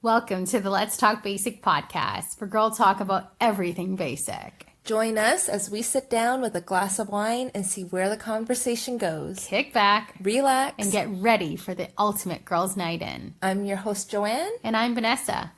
Welcome to the Let's Talk Basic podcast, where girls talk about everything basic. Join us as we sit down with a glass of wine and see where the conversation goes. Kick back, relax, and get ready for the ultimate girls' night in. I'm your host, Joanne. And I'm Vanessa.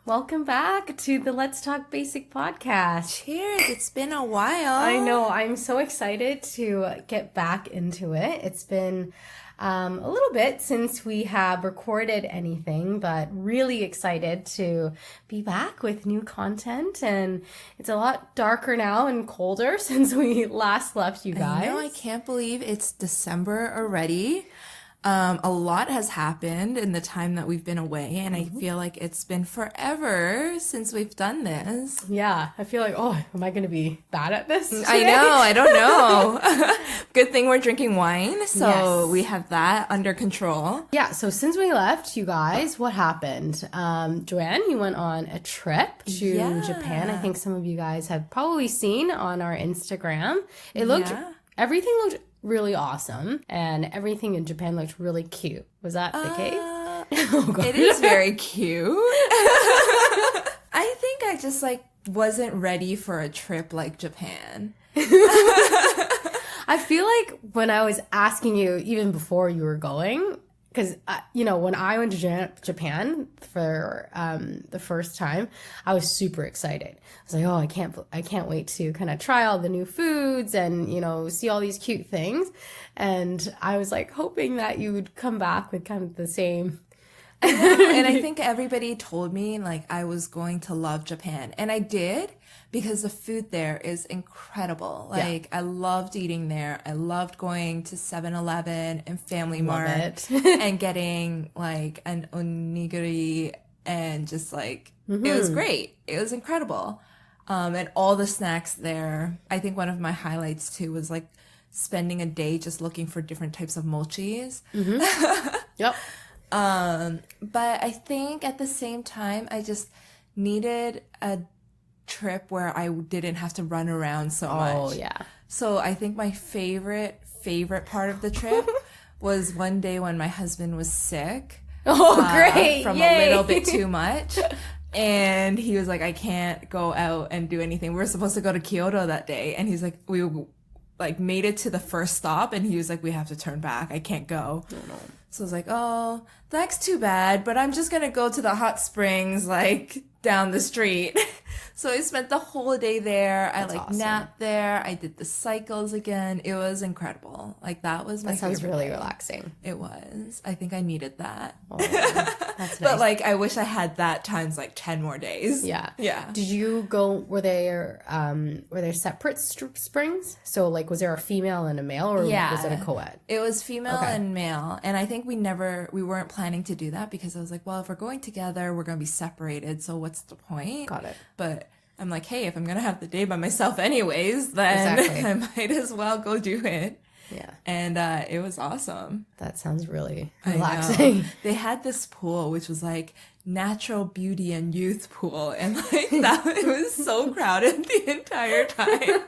Welcome back to the Let's Talk Basic podcast. Cheers. It's been a while. I know. I'm so excited to get back into it. It's been a little bit since we have recorded anything, but really excited to be back with new content. And it's a lot darker now and colder since we last left you guys. I know. I can't believe it's December already. A lot has happened in the time that we've been away, and I feel like it's been forever since we've done this. Yeah, I feel like, am I going to be bad at this today? I know, I don't know. Good thing we're drinking wine, so we have that under control. Yeah, so since we left, you guys, what happened? Joanne, you went on a trip to Japan. I think some of you guys have probably seen on our Instagram. Everything looked really awesome, and everything in Japan looked really cute. Was that the case? It is very cute. I think I just wasn't ready for a trip like Japan. I feel like when I was asking you even before you were going, because, when I went to Japan for the first time, I was super excited. I was like, I can't wait to kind of try all the new foods and, see all these cute things. And I was like hoping that you would come back with kind of the same. And I think everybody told me I was going to love Japan. And I did, because the food there is incredible. I loved eating there. I loved going to 7-Eleven and Family Mart and getting an onigiri and just it was great. It was incredible. And all the snacks there. I think one of my highlights too was spending a day just looking for different types of mochis. Mm-hmm. Yep. But I think at the same time, I just needed a trip where I didn't have to run around so much. Oh, yeah. So I think my favorite part of the trip was one day when my husband was sick. Oh, great. From Yay. a little bit too much. And he was like, I can't go out and do anything. We were supposed to go to Kyoto that day. And he's like, we made it to the first stop. And he was like, we have to turn back. I can't go. Oh, no. So I was like, oh, that's too bad, but I'm just going to go to the hot springs, down the street. So I spent the whole day there. That's awesome. Napped there. I did the cycles again. It was incredible. That was my favorite. That sounds really relaxing. It was. I think I needed that. Oh, that's nice. But I wish I had that times 10 more days. Yeah. Yeah. Did you go, were there separate springs? So was there a female and a male, or was it a co-ed? It was female and male. And I think we weren't planning to do that because I was like, well, if we're going together, we're going to be separated. So what's the point? Got it. But I'm like, hey, if I'm going to have the day by myself anyways, then I might as well go do it. Yeah. And it was awesome. That sounds really relaxing. They had this pool, which was natural beauty and youth pool. And that it was so crowded the entire time.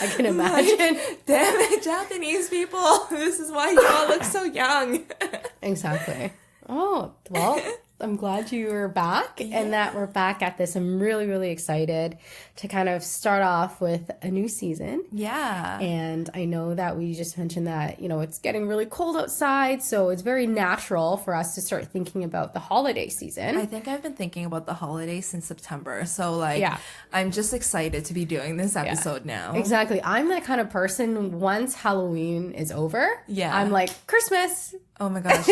I can imagine. Damn it, Japanese people. This is why you all look so young. Exactly. Oh, well, I'm glad you were back and that we're back at this. I'm really, really excited to kind of start off with a new season. Yeah. And I know that we just mentioned that, it's getting really cold outside. So it's very natural for us to start thinking about the holiday season. I think I've been thinking about the holidays since September. So I'm just excited to be doing this episode now. Exactly. I'm that kind of person, once Halloween is over, I'm like, Christmas. Oh my gosh.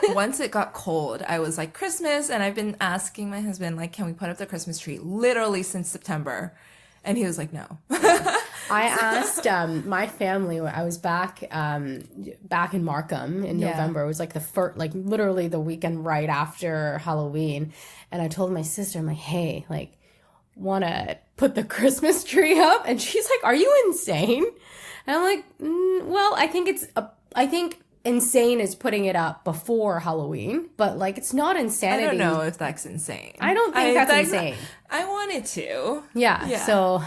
Once it got cold, I was like, Christmas. And I've been asking my husband, can we put up the Christmas tree? Literally since September. And he was like, no. I asked my family when I was back in Markham in November. It was the first, literally the weekend right after Halloween. And I told my sister, I'm like, hey, want to put the Christmas tree up? And she's like, are you insane? And I'm like, well, I think insane as putting it up before Halloween, but like it's not insanity. I don't know if that's insane. I don't think that's insane. I wanted to. Yeah. So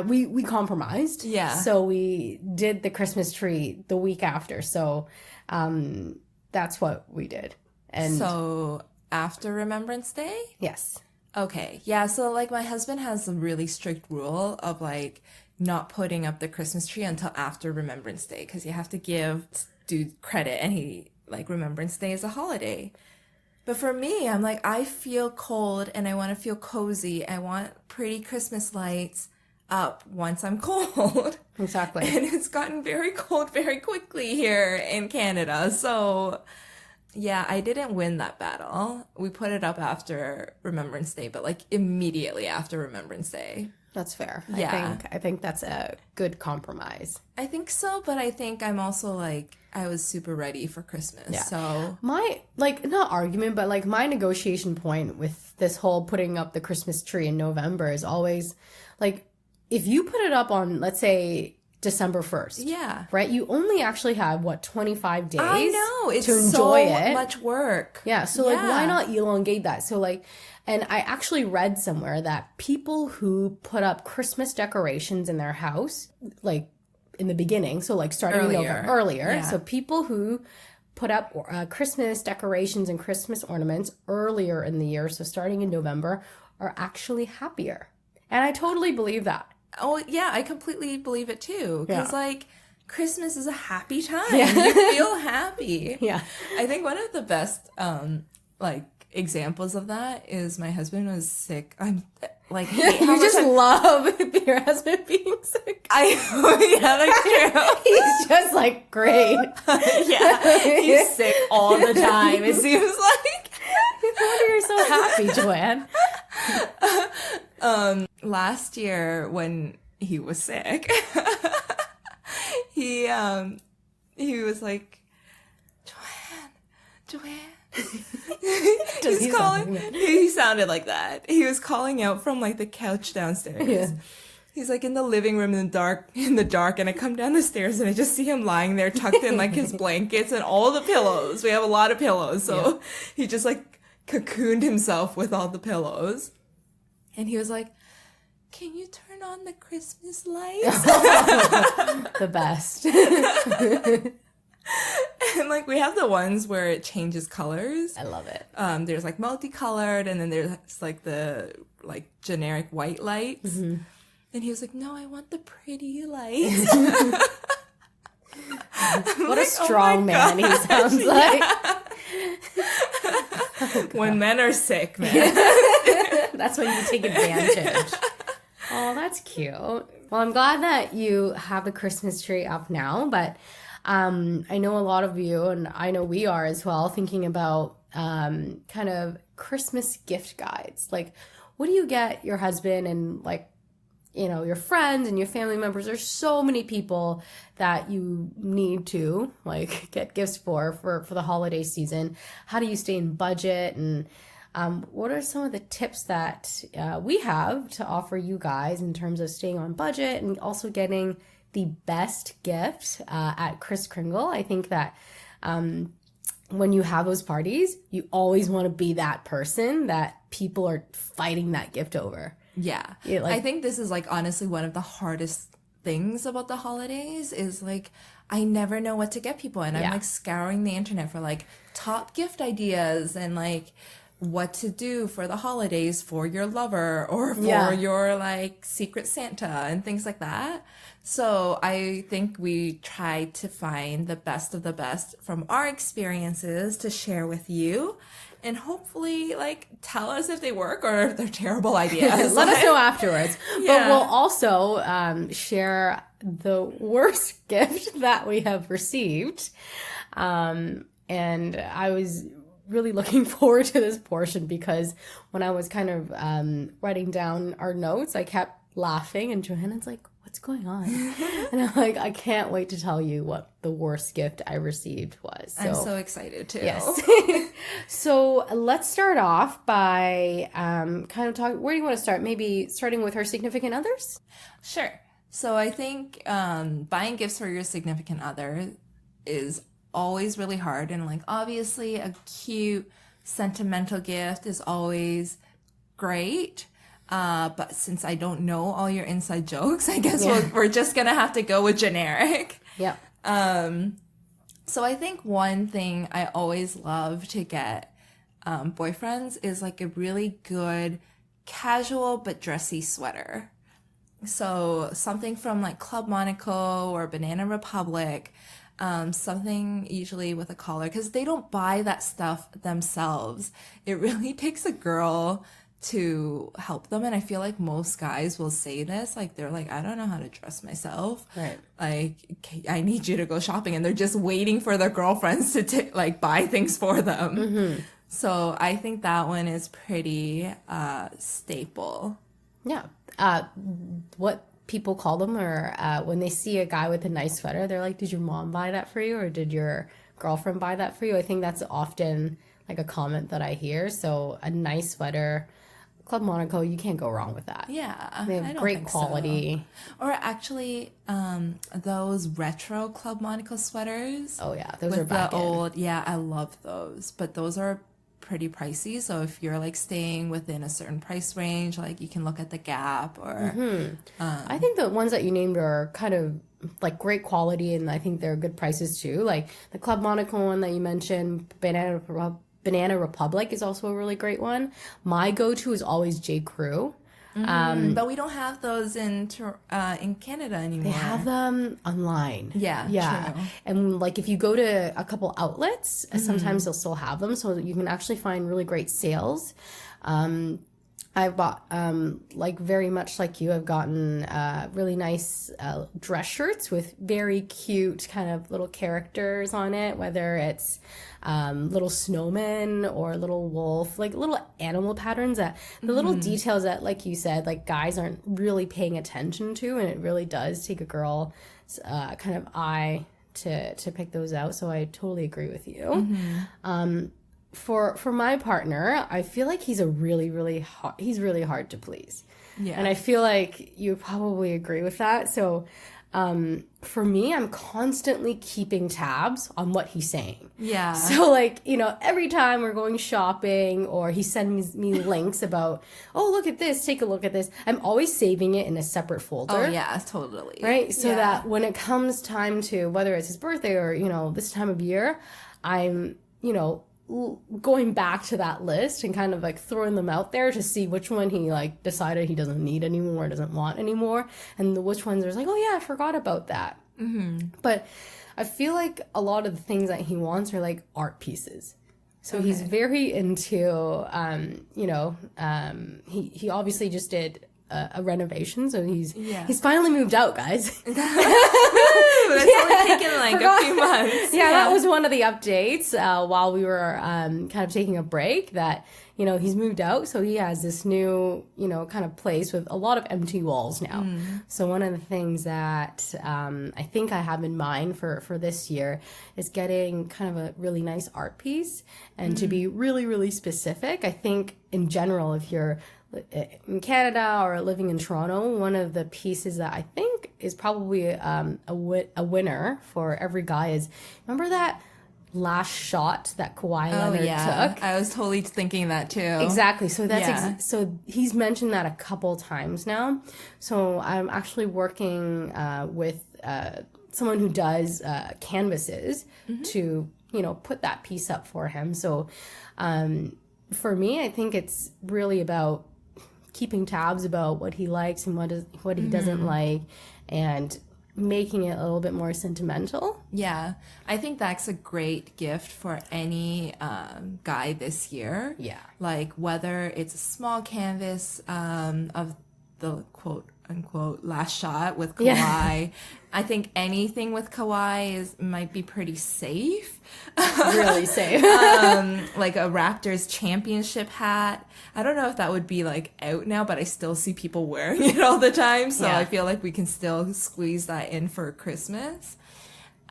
we compromised. Yeah. So we did the Christmas tree the week after. So that's what we did. And so after Remembrance Day? Yes. Okay. Yeah. So like my husband has a really strict rule of like not putting up the Christmas tree until after Remembrance Day because you have to give dude credit, and he like Remembrance Day is a holiday. But for me, I'm like, I feel cold and I want to feel cozy. I want pretty Christmas lights up once I'm cold. Exactly. And it's gotten very cold very quickly here in Canada. So yeah, I didn't win that battle. We put it up after Remembrance Day, but like immediately after Remembrance Day. That's fair. Yeah. I think that's a good compromise. I think so, but I think I'm also like, I was super ready for Christmas. Yeah. So my, like, not argument, but like my negotiation point with this whole putting up the Christmas tree in November is always like, if you put it up on, let's say, December 1st. Yeah. Right? You only actually have, 25 days? I know. It's to enjoy so much work. Yeah. So, like, why not elongate that? So, like, and I actually read somewhere that people who put up Christmas decorations in their house, like, in the beginning, so, like, starting in November, earlier. Yeah. So, people who put up Christmas decorations and Christmas ornaments earlier in the year, so starting in November, are actually happier. And I totally believe that. Oh, yeah, I completely believe it too. Because, like, Christmas is a happy time. Yeah. You feel happy. Yeah. I think one of the best, like, examples of that is my husband was sick. I'm, like, you just love your husband being sick. Yeah, that's true. He's just, like, great. Yeah, he's sick all the time, it seems like. No wonder you're so happy, Joanne. Last year when he was sick, he was like, Joanne. He's calling. He sounded like that. He was calling out from like the couch downstairs. Yeah. He's like in the living room in the dark, and I come down the stairs and I just see him lying there tucked in like his blankets and all the pillows. We have a lot of pillows, so he just like cocooned himself with all the pillows. And he was like, can you turn on the Christmas lights? The best. And like we have the ones where it changes colors. I love it. There's like multicolored, and then there's like the like generic white lights. Mm-hmm. And he was like, no, I want the pretty lights. What a strong man he sounds like. When men are sick, man. That's when you take advantage. Oh, that's cute. Well, I'm glad that you have the Christmas tree up now, but I know a lot of you, and I know we are as well, thinking about kind of Christmas gift guides. Like, what do you get your husband and, like, you know, your friends and your family members? There's so many people that you need to, like, get gifts for the holiday season. How do you stay in budget? And what are some of the tips that we have to offer you guys in terms of staying on budget and also getting the best gift at Kris Kringle? I think that when you have those parties, you always want to be that person that people are fighting that gift over. Yeah. Like, I think this is like honestly one of the hardest things about the holidays is like I never know what to get people, and I'm like scouring the internet for like top gift ideas and like what to do for the holidays for your lover or for your like secret Santa and things like that. So I think we try to find the best of the best from our experiences to share with you, and hopefully like tell us if they work or if they're terrible ideas. Let us know afterwards. But we'll also share the worst gift that we have received. And I was really looking forward to this portion because when I was kind of writing down our notes, I kept laughing, and Johanna's like, what's going on? And I'm like, I can't wait to tell you what the worst gift I received was. So, I'm so excited too. Yes. So let's start off by kind of talking. Where do you want to start? Maybe starting with her significant others? Sure. So I think buying gifts for your significant other is always really hard. And like, obviously a cute, sentimental gift is always great. But since I don't know all your inside jokes, I guess we're just gonna have to go with generic. Yeah. So I think one thing I always love to get boyfriends is like a really good casual but dressy sweater. So something from like Club Monaco or Banana Republic, something usually with a collar, because they don't buy that stuff themselves. It really takes a girl to help them, and I feel like most guys will say this, like they're like, I don't know how to dress myself, right? Like, I need you to go shopping, and they're just waiting for their girlfriends to like buy things for them. Mm-hmm. So I think that one is pretty staple. Yeah. What people call them, or when they see a guy with a nice sweater, they're like, did your mom buy that for you, or did your girlfriend buy that for you? I think that's often like a comment that I hear. So a nice sweater, Club Monaco, you can't go wrong with that. Yeah, they have great quality. So. Or actually, those retro Club Monaco sweaters. Oh yeah, those are back the old. Yeah, I love those, but those are pretty pricey. So if you're like staying within a certain price range, like you can look at the Gap or. Mm-hmm. I think the ones that you named are kind of like great quality, and I think they're good prices too. Like the Club Monaco one that you mentioned, Banana Republic is also a really great one. My go-to is always J. Crew. But we don't have those in Canada anymore. They have them online. Yeah. True. And like if you go to a couple outlets, sometimes they'll still have them, so you can actually find really great sales. I've bought, like very much like you, I've gotten really nice dress shirts with very cute kind of little characters on it, whether it's little snowmen or little wolf, like little animal patterns, that the little details that, like you said, like guys aren't really paying attention to, and it really does take a girl's kind of eye to pick those out. So I totally agree with you. For my partner, I feel like he's really hard to please. Yeah. And I feel like you probably agree with that. So for me, I'm constantly keeping tabs on what he's saying. Yeah. So like, every time we're going shopping or he sends me links about, oh, look at this, take a look at this, I'm always saving it in a separate folder. Oh, yeah, totally. Right? So that when it comes time to, whether it's his birthday or, this time of year, I'm, going back to that list and kind of like throwing them out there to see which one he like decided he doesn't need anymore, doesn't want anymore, and which ones there's like, oh yeah, I forgot about that. But I feel like a lot of the things that he wants are like art pieces. So he's very into, he obviously just did a renovation, so he's finally moved out, guys. But it's only taken like a few months. Yeah, that was one of the updates while we were kind of taking a break, that he's moved out, so he has this new kind of place with a lot of empty walls now. So one of the things that I think I have in mind for this year is getting kind of a really nice art piece, and to be really, really specific. I think in general, if you're in Canada or living in Toronto, one of the pieces that I think is probably a winner for every guy is, remember that last shot that Kawhi Leonard took? I was totally thinking that too. Exactly. So that's so he's mentioned that a couple times now. So I'm actually working with someone who does canvases to put that piece up for him. So for me, I think it's really about keeping tabs about what he likes and what he doesn't like, and making it a little bit more sentimental. Yeah, I think that's a great gift for any guy this year. Yeah, like whether it's a small canvas of the quote unquote last shot with Kawhi. Yeah. I think anything with Kawhi might be pretty safe. Really safe. Like a Raptors championship hat. I don't know if that would be like out now, but I still see people wearing it all the time. So I feel like we can still squeeze that in for Christmas.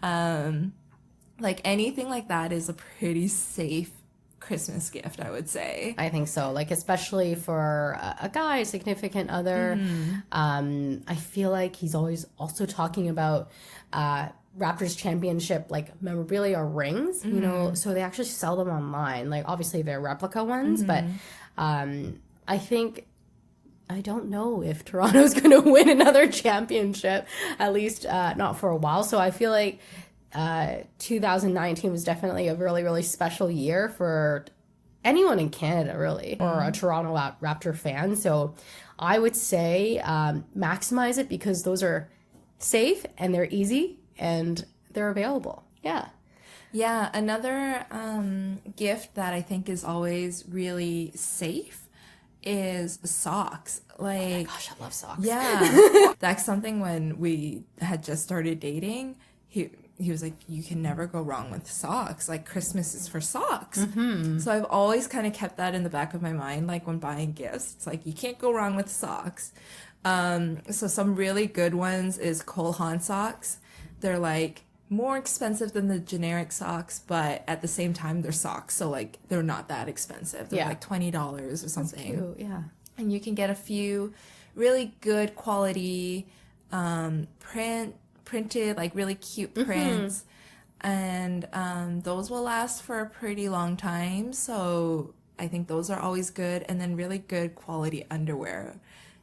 Like anything like that is a pretty safe Christmas gift, I would say. I think so. Like, especially for a guy, a significant other. I feel like he's always also talking about Raptors championship like memorabilia or rings, you know, so they actually sell them online. Like obviously they're replica ones, but I think I don't know if Toronto's going to win another championship, at least not for a while. So I feel like 2019 was definitely a really, really special year for anyone in Canada, really, or a Toronto Raptor fan. So I would say maximize it because those are safe and they're easy and they're available. Yeah. Yeah, another gift that I think is always really safe is socks. Like, Oh my gosh, I love socks. yeah, that's something when we had just started dating. He was like, you can never go wrong with socks. Like, Christmas is for socks. So I've always kind of kept that in the back of my mind. Like, when buying gifts, it's like, you can't go wrong with socks. So some really good ones is Cole Haan socks. They're like more expensive than the generic socks, but at the same time, they're socks. So like, they're not that expensive. They're like $20 or something. That's cute, yeah. And you can get a few really good quality printed, like really cute prints. And those will last for a pretty long time. So I think those are always good. And then really good quality underwear.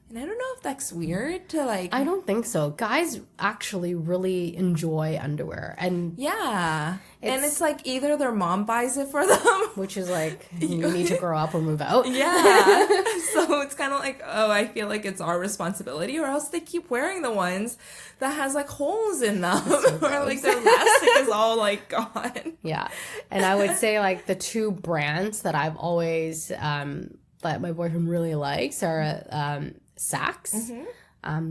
And I don't know if that's weird to like... I don't think so. Guys actually really enjoy underwear. And yeah. And it's like either their mom buys it for them. which is like, you need to grow up or move out. Yeah. So it's kind of like, oh, I feel like it's our responsibility, or else they keep wearing the ones that has like holes in them. So or like their elastic is all like gone. Yeah. And I would say like the two brands that I've always, that my boyfriend really likes are Saks.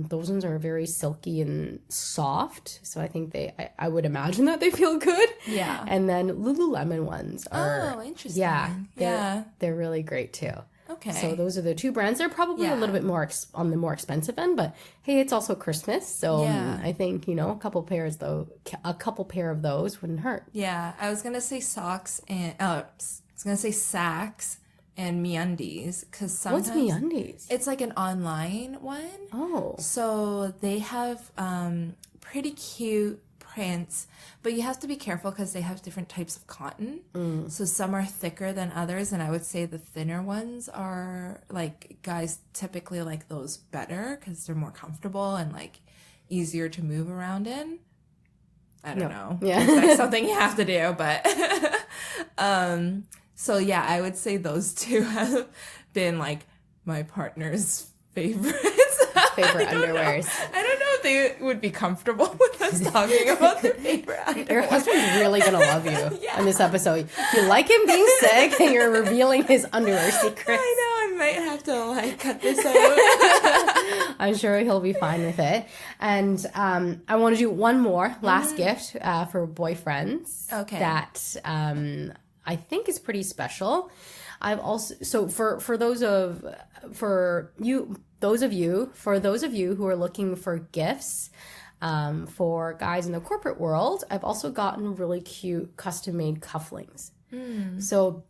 Those ones are very silky and soft. So I think I would imagine that they feel good. Yeah. And then Lululemon ones are. Oh, interesting. Yeah. They're really great too. Okay. So those are the two brands. They're probably a little bit more on the more expensive end, but hey, it's also Christmas. So I think, you know, a couple pair of those wouldn't hurt. Yeah. I was going to say socks and, Saks and MeUndies, because sometimes... What's MeUndies? It's like an online one. Oh. So they have pretty cute prints, but you have to be careful because they have different types of cotton. So some are thicker than others, and I would say the thinner ones are, like, guys typically like those better because they're more comfortable and, like, easier to move around in. I don't know. Yeah. That's something you have to do, but... So yeah, I would say those two have been like my partner's favorites. Favorite underwears. I don't know if they would be comfortable with us talking about their favorite underwear. Your husband's really going to love you in this episode. You like him being sick and you're revealing his underwear secrets. I know, I might have to like cut this out. I'm sure he'll be fine with it. And I want to do one more last gift for boyfriends. Okay. That I think is pretty special. I've also, so for those of you who are looking for gifts for guys in the corporate world, I've also gotten really cute custom made cufflinks. So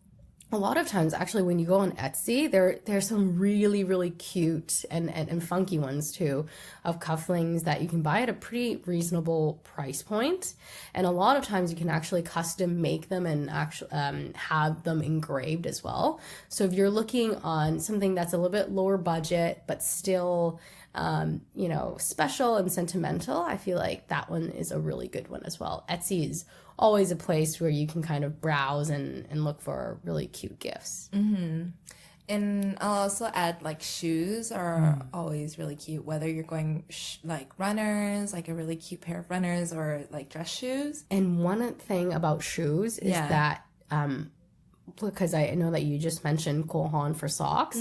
a lot of times, actually, when you go on Etsy, there's some really, really cute and funky ones too of cufflinks that you can buy at a pretty reasonable price point. And a lot of times you can actually custom make them and actually have them engraved as well. So if you're looking on something that's a little bit lower budget, but still, you know, special and sentimental, I feel like that one is a really good one as well. Etsy is always a place where you can kind of browse and look for really cute gifts. And I'll also add like shoes are always really cute, whether you're going like runners, like a really cute pair of runners, or like dress shoes. And one thing about shoes is that because I know that you just mentioned Cole Haan for socks,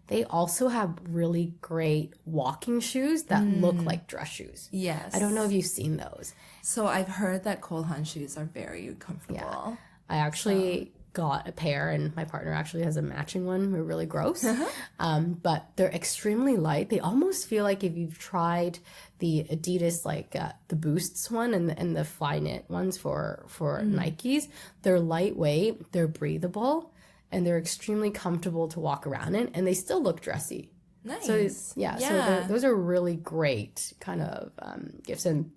they also have really great walking shoes that look like dress shoes. Yes. I don't know if you've seen those. So I've heard that Cole Haan shoes are very comfortable. Yeah. I actually got a pair, and my partner actually has a matching one. They're really gross. But they're extremely light. They almost feel like if you've tried the Adidas, like the Boosts one and the Flyknit ones for Nikes, they're lightweight, they're breathable, and they're extremely comfortable to walk around in, and they still look dressy. Nice. So so those are really great kind of gifts. And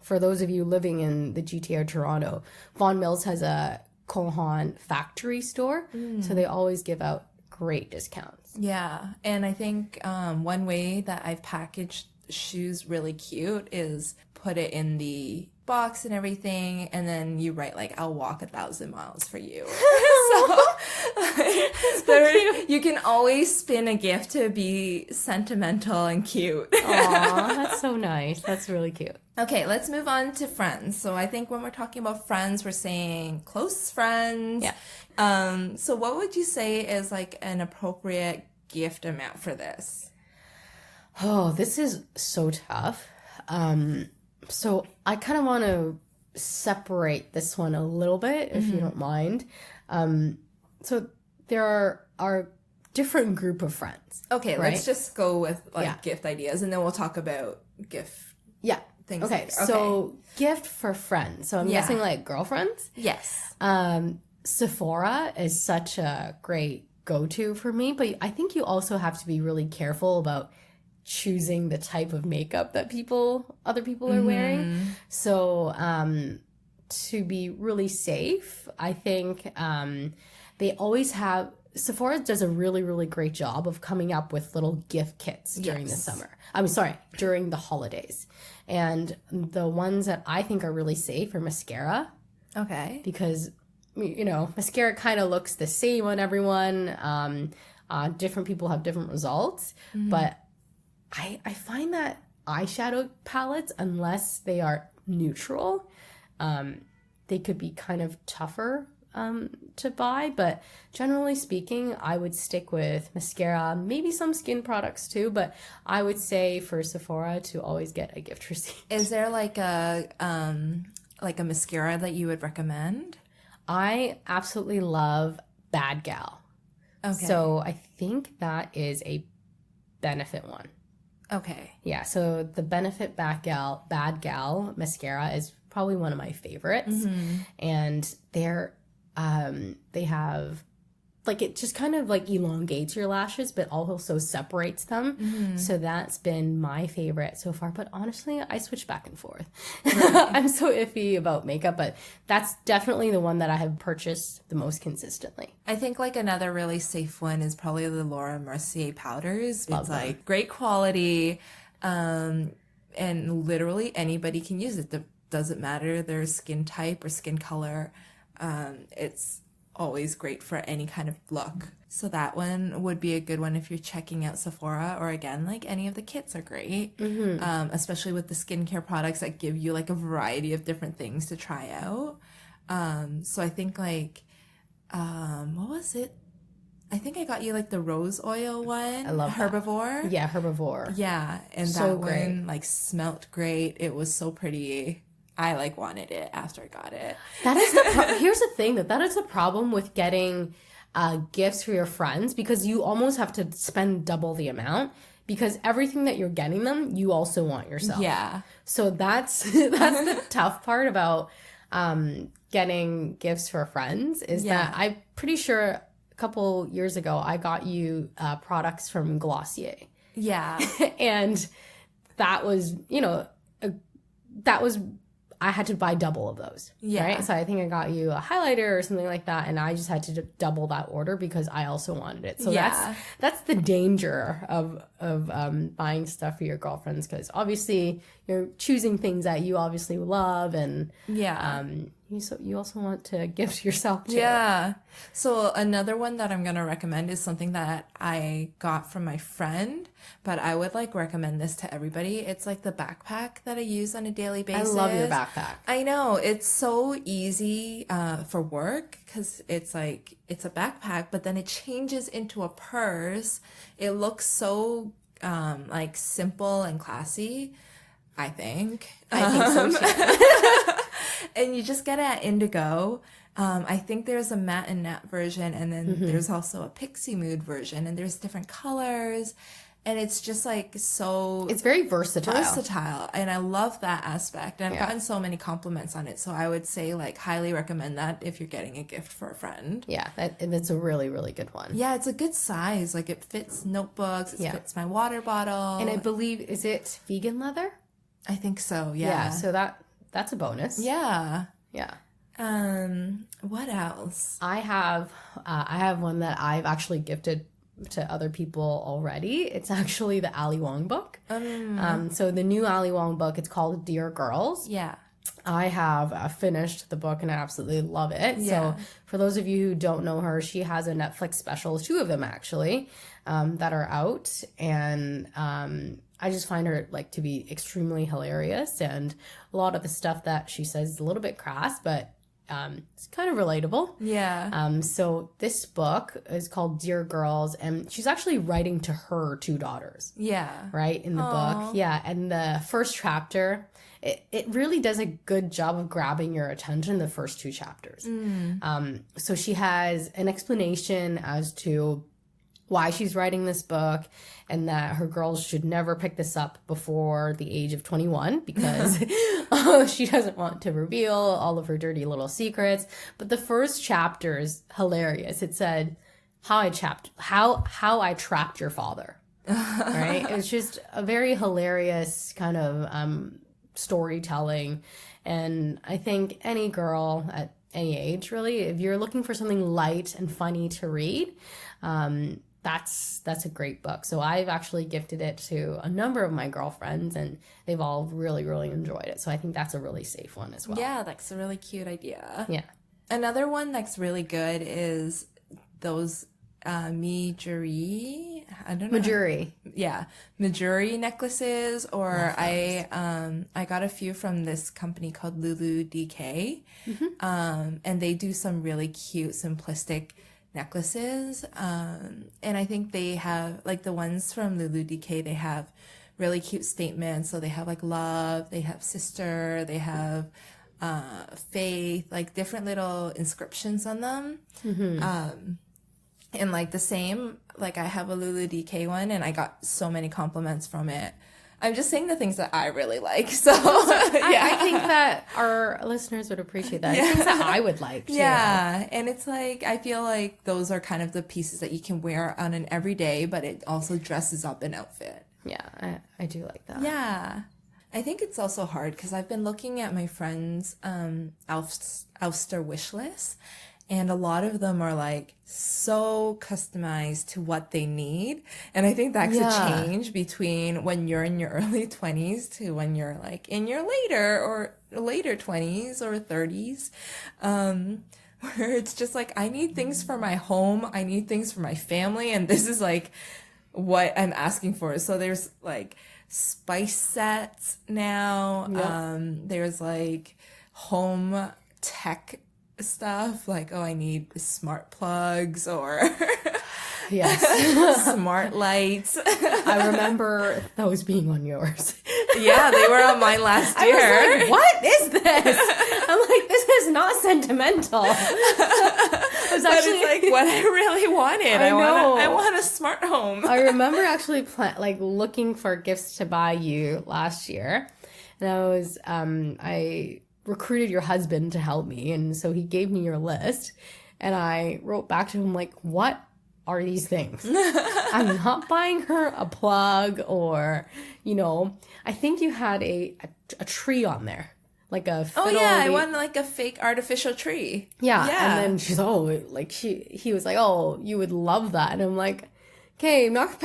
for those of you living in the GTA or Toronto, Vaughan Mills has a Kohan factory store. So they always give out great discounts. Yeah. And I think one way that I've packaged shoes really cute is put it in the box and everything, and then you write like, I'll walk 1,000 miles for you. You can always spin a gift to be sentimental and cute. Aw, that's so nice. That's really cute. Okay, let's move on to friends. So I think when we're talking about friends, we're saying close friends. Yeah. So what would you say is like an appropriate gift amount for this? Oh, this is so tough. So I kind of want to separate this one a little bit, if you don't mind. So there are different group of friends. Okay, right? let's just go with like gift ideas, and then we'll talk about gift things. Okay, so gift for friends. So I'm guessing like girlfriends? Yes. Sephora is such a great go-to for me, but I think you also have to be really careful about choosing the type of makeup that other people are wearing. So to be really safe, I think they always have, Sephora does a really, really great job of coming up with little gift kits during the summer. During the holidays. And the ones that I think are really safe are mascara. Okay. Because, mascara kind of looks the same on everyone. Different people have different results. But I find that eyeshadow palettes, unless they are neutral, they could be kind of tougher to buy. But generally speaking, I would stick with mascara, maybe some skin products too. But I would say for Sephora to always get a gift receipt. Is there like a mascara that you would recommend? I absolutely love Bad Gal. Okay. So I think that is a Benefit one. Okay. Yeah, so the Benefit Bad Gal mascara is probably one of my favorites. And they have, like, it just kind of like elongates your lashes, but also separates them. So that's been my favorite so far. But honestly, I switch back and forth. Right. I'm so iffy about makeup, but that's definitely the one that I have purchased the most consistently. I think like another really safe one is probably the Laura Mercier powders. Love it's them. like great quality, and literally anybody can use it. It doesn't matter their skin type or skin color. It's always great for any kind of look. So that one would be a good one if you're checking out Sephora, or again, like any of the kits are great. Especially with the skincare products that give you like a variety of different things to try out. So I think like, what was it? I think I got you like the rose oil one. I love Herbivore. That. Yeah, Herbivore. Yeah, and so that great. one like smelt great. It was so pretty. I like wanted it after I got it. That is here's the thing that is the problem with getting gifts for your friends, because you almost have to spend double the amount, because everything that you're getting them, you also want yourself. Yeah. So that's the tough part about getting gifts for friends is that I'm pretty sure a couple years ago I got you products from Glossier. Yeah. And that was, I had to buy double of those. Yeah. Right? So I think I got you a highlighter or something like that, and I just had to double that order because I also wanted it. So that's the danger of buying stuff for your girlfriends, because obviously you're choosing things that you obviously love, and you also want to gift yourself too. Yeah. So another one that I'm going to recommend is something that I got from my friend, but I would like recommend this to everybody. It's like the backpack that I use on a daily basis. I love your backpack. I know. It's so easy for work, because it's a backpack, but then it changes into a purse. It looks so like simple and classy, I think. I think so too. And you just get it at Indigo. I think there's a matte and nat version, and then there's also a pixie mood version, and there's different colors, and it's just like so... It's very versatile, and I love that aspect, and I've gotten so many compliments on it, so I would say like highly recommend that if you're getting a gift for a friend. Yeah, that's a really, really good one. Yeah, it's a good size. Like it fits notebooks, it fits my water bottle. And I believe, is it vegan leather? I think so, yeah. Yeah, so that's a bonus. Yeah. Yeah. What else? I have one that I've actually gifted to other people already. It's actually the Ali Wong book. So the new Ali Wong book, it's called Dear Girls. Yeah. I have finished the book and I absolutely love it. Yeah. So for those of you who don't know her, she has a Netflix special, 2 of them actually, that are out. And I just find her like to be extremely hilarious. And a lot of the stuff that she says is a little bit crass, but it's kind of relatable. Yeah. So this book is called Dear Girls, and she's actually writing to her 2 daughters. Yeah. Right, in the book. Yeah, and the first chapter, it really does a good job of grabbing your attention, the first 2 chapters. So she has an explanation as to why she's writing this book and that her girls should never pick this up before the age of 21 because she doesn't want to reveal all of her dirty little secrets. But the first chapter is hilarious. It said, how I trapped your father. Right? It's just a very hilarious kind of storytelling. And I think any girl at any age, really, if you're looking for something light and funny to read, that's a great book. So I've actually gifted it to a number of my girlfriends, and they've all really, really enjoyed it. So I think that's a really safe one as well. Yeah, that's a really cute idea. Yeah. Another one that's really good is those Mijuri. I don't know. Majuri. Yeah, Majuri necklaces, or I got a few from this company called Lulu DK, and they do some really cute, simplistic necklaces. And I think they have, like the ones from Lulu DK, they have really cute statements. So they have like love, they have sister, they have faith, like different little inscriptions on them. And like the same, like I have a Lulu DK one and I got so many compliments from it. I'm just saying the things that I really like. So I think that our listeners would appreciate that. Things that I would like too. Yeah. And it's like, I feel like those are kind of the pieces that you can wear on an everyday, but it also dresses up an outfit. Yeah, I do like that. Yeah. I think it's also hard because I've been looking at my friends' Elfster wish list, and a lot of them are like so customized to what they need. And I think that's a change between when you're in your early 20s to when you're like in your later 20s or 30s. Where it's just like, I need things for my home. I need things for my family. And this is like what I'm asking for. So there's like spice sets now. There's like home tech stuff, like, oh, I need smart plugs or smart lights. I remember those being on yours. Yeah, they were on mine last year. I was like, what is this? I'm like, this is not sentimental. It's like what I really wanted. I want a smart home. I remember actually looking for gifts to buy you last year, and I recruited your husband to help me, and so he gave me your list, and I wrote back to him like, what are these things? I'm not buying her a plug, or I think you had a tree on there, like a fiddle. I want like a fake artificial tree. Yeah. And then she's he was like, oh, you would love that, and I'm like, okay, I'm not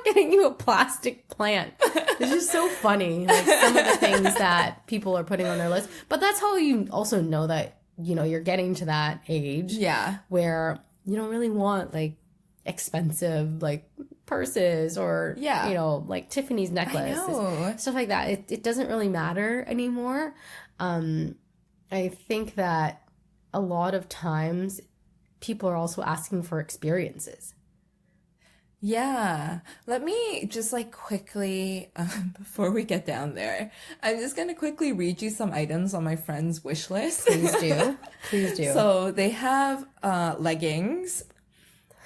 getting you a plastic plant. It's just so funny, like some of the things that people are putting on their list. But that's how you also know that, you're getting to that age where you don't really want like expensive like purses or, like Tiffany's necklace, stuff like that. It doesn't really matter anymore. I think that a lot of times people are also asking for experiences. Yeah. Let me just like quickly, before we get down there, I'm just going to quickly read you some items on my friend's wish list. Please do. Please do. So they have leggings.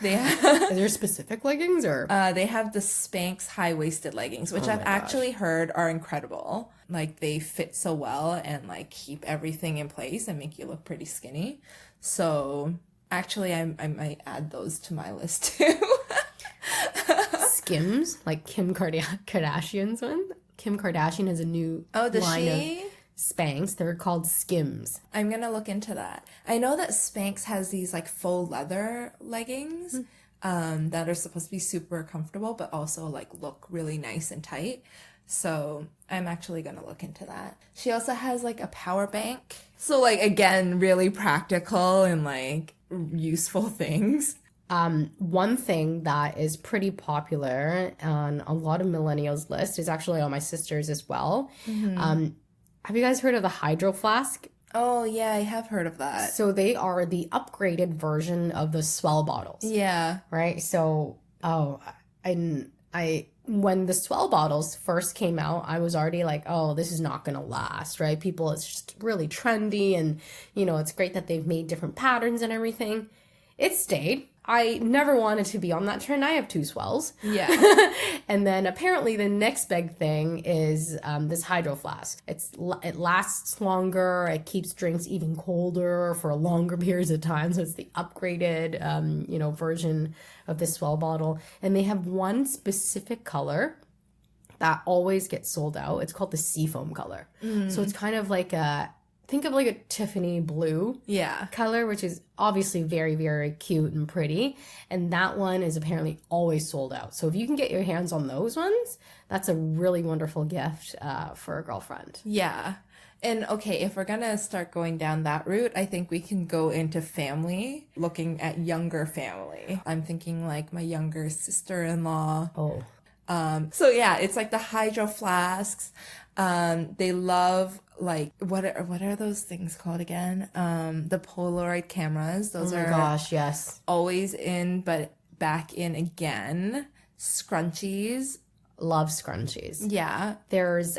They have Is there specific leggings or? They have the Spanx high-waisted leggings, which I've actually heard are incredible. Like they fit so well and like keep everything in place and make you look pretty skinny. So actually I might add those to my list too. Skims, like Kim Kardashian's one. Kim Kardashian has a new line of Spanx. They're called Skims. I'm gonna look into that. I know that Spanx has these like faux leather leggings that are supposed to be super comfortable, but also like look really nice and tight. So I'm actually gonna look into that. She also has like a power bank. So like again, really practical and like useful things. One thing that is pretty popular on a lot of millennials' list is actually on my sister's as well. Have you guys heard of the Hydro Flask? Oh yeah, I have heard of that. So they are the upgraded version of the Swell bottles. Yeah. Right? So, when the Swell bottles first came out, I was already like, oh, this is not going to last, right? It's just really trendy and, it's great that they've made different patterns and everything. It stayed. I never wanted to be on that trend. I have 2 Swells. Yeah. And then apparently the next big thing is this Hydro Flask. It lasts longer. It keeps drinks even colder for longer periods of time. So it's the upgraded, version of this Swell bottle. And they have one specific color that always gets sold out. It's called the Seafoam color. So it's kind of like think of like a Tiffany blue color, which is obviously very, very cute and pretty. And that one is apparently always sold out. So if you can get your hands on those ones, that's a really wonderful gift for a girlfriend. Yeah. And okay, if we're gonna start going down that route, I think we can go into family, looking at younger family. I'm thinking like my younger sister-in-law. Oh. So yeah, it's like the Hydro Flasks. They love like what are those things called again? The Polaroid cameras. Those are gosh, yes. always in, but back in again. Scrunchies. Love scrunchies. Yeah. There's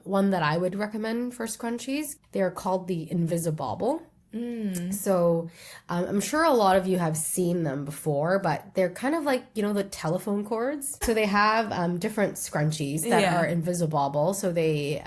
one that I would recommend for scrunchies. They're called the Invisibobble. So I'm sure a lot of you have seen them before, but they're kind of like, the telephone cords. So they have different scrunchies that are Invisibobble. So they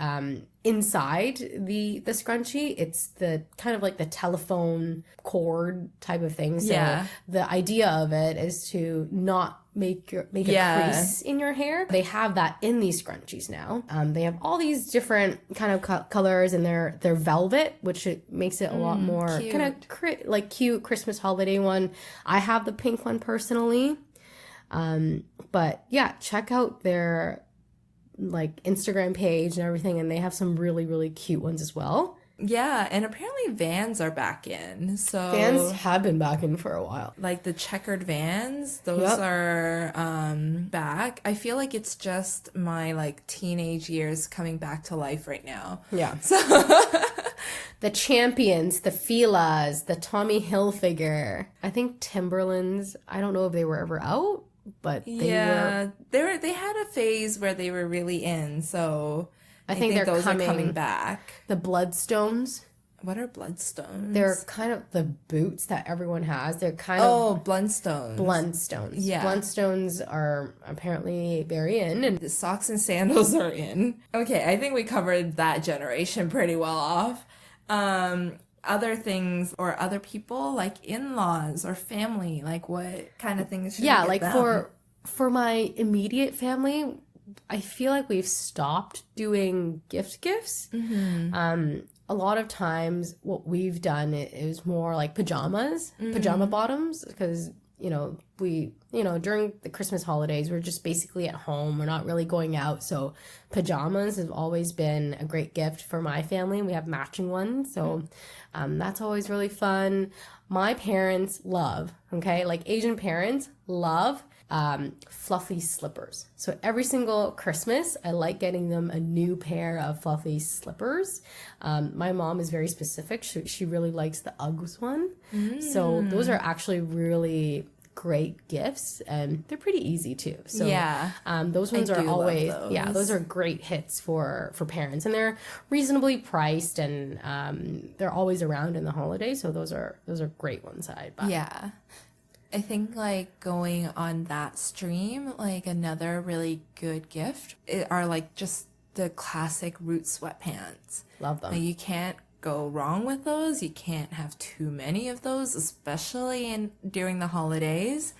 inside the scrunchie, it's the kind of like the telephone cord type of thing. So the idea of it is to not make a crease in your hair. They have that in these scrunchies now. They have all these different kind of colors, and they're velvet, which makes it a lot more kind of like cute Christmas holiday one. I have the pink one personally. But yeah, check out their like Instagram page and everything, and they have some really, really cute ones as well. Yeah, and apparently Vans are back in. So Vans have been back in for a while. Like the checkered Vans, those are back. I feel like it's just my like teenage years coming back to life right now. Yeah. So the Champions, the Fila's, the Tommy Hilfiger. I think Timberlands, I don't know if they were ever out, but they had a phase where they were really in, so I think those are coming back. The Bloodstones. What are Bloodstones? They're kind of the boots that everyone has. They're kind of Blundstones. Blundstones. Yeah. Blundstones are apparently very in, and the socks and sandals are in. Okay, I think we covered that generation pretty well off. Other things or other people like in-laws or family, like what kind of things should we get like them? for my immediate family, I feel like we've stopped doing gifts. A lot of times what we've done is more like pajama bottoms, because during the Christmas holidays, we're just basically at home. We're not really going out. So pajamas have always been a great gift for my family. We have matching ones. So that's always really fun. My parents love, like Asian parents love fluffy slippers. So every single Christmas, I like getting them a new pair of fluffy slippers. My mom is very specific. She really likes the Uggs one. So those are actually really great gifts, and they're pretty easy too. So those ones are always those are great hits for parents, and they're reasonably priced, and they're always around in the holidays. So those are great ones I'd buy. Yeah. I think like going on that stream, like another really good gift are like just the classic Root sweatpants. Love them. Like, you can't go wrong with those. You can't have too many of those, especially during the holidays.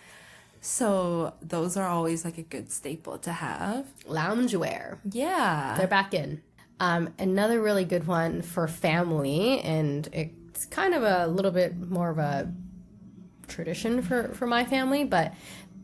So those are always like a good staple to have. Loungewear. Yeah. They're back in. Another really good one for family, and it's kind of a little bit more of a tradition for my family, but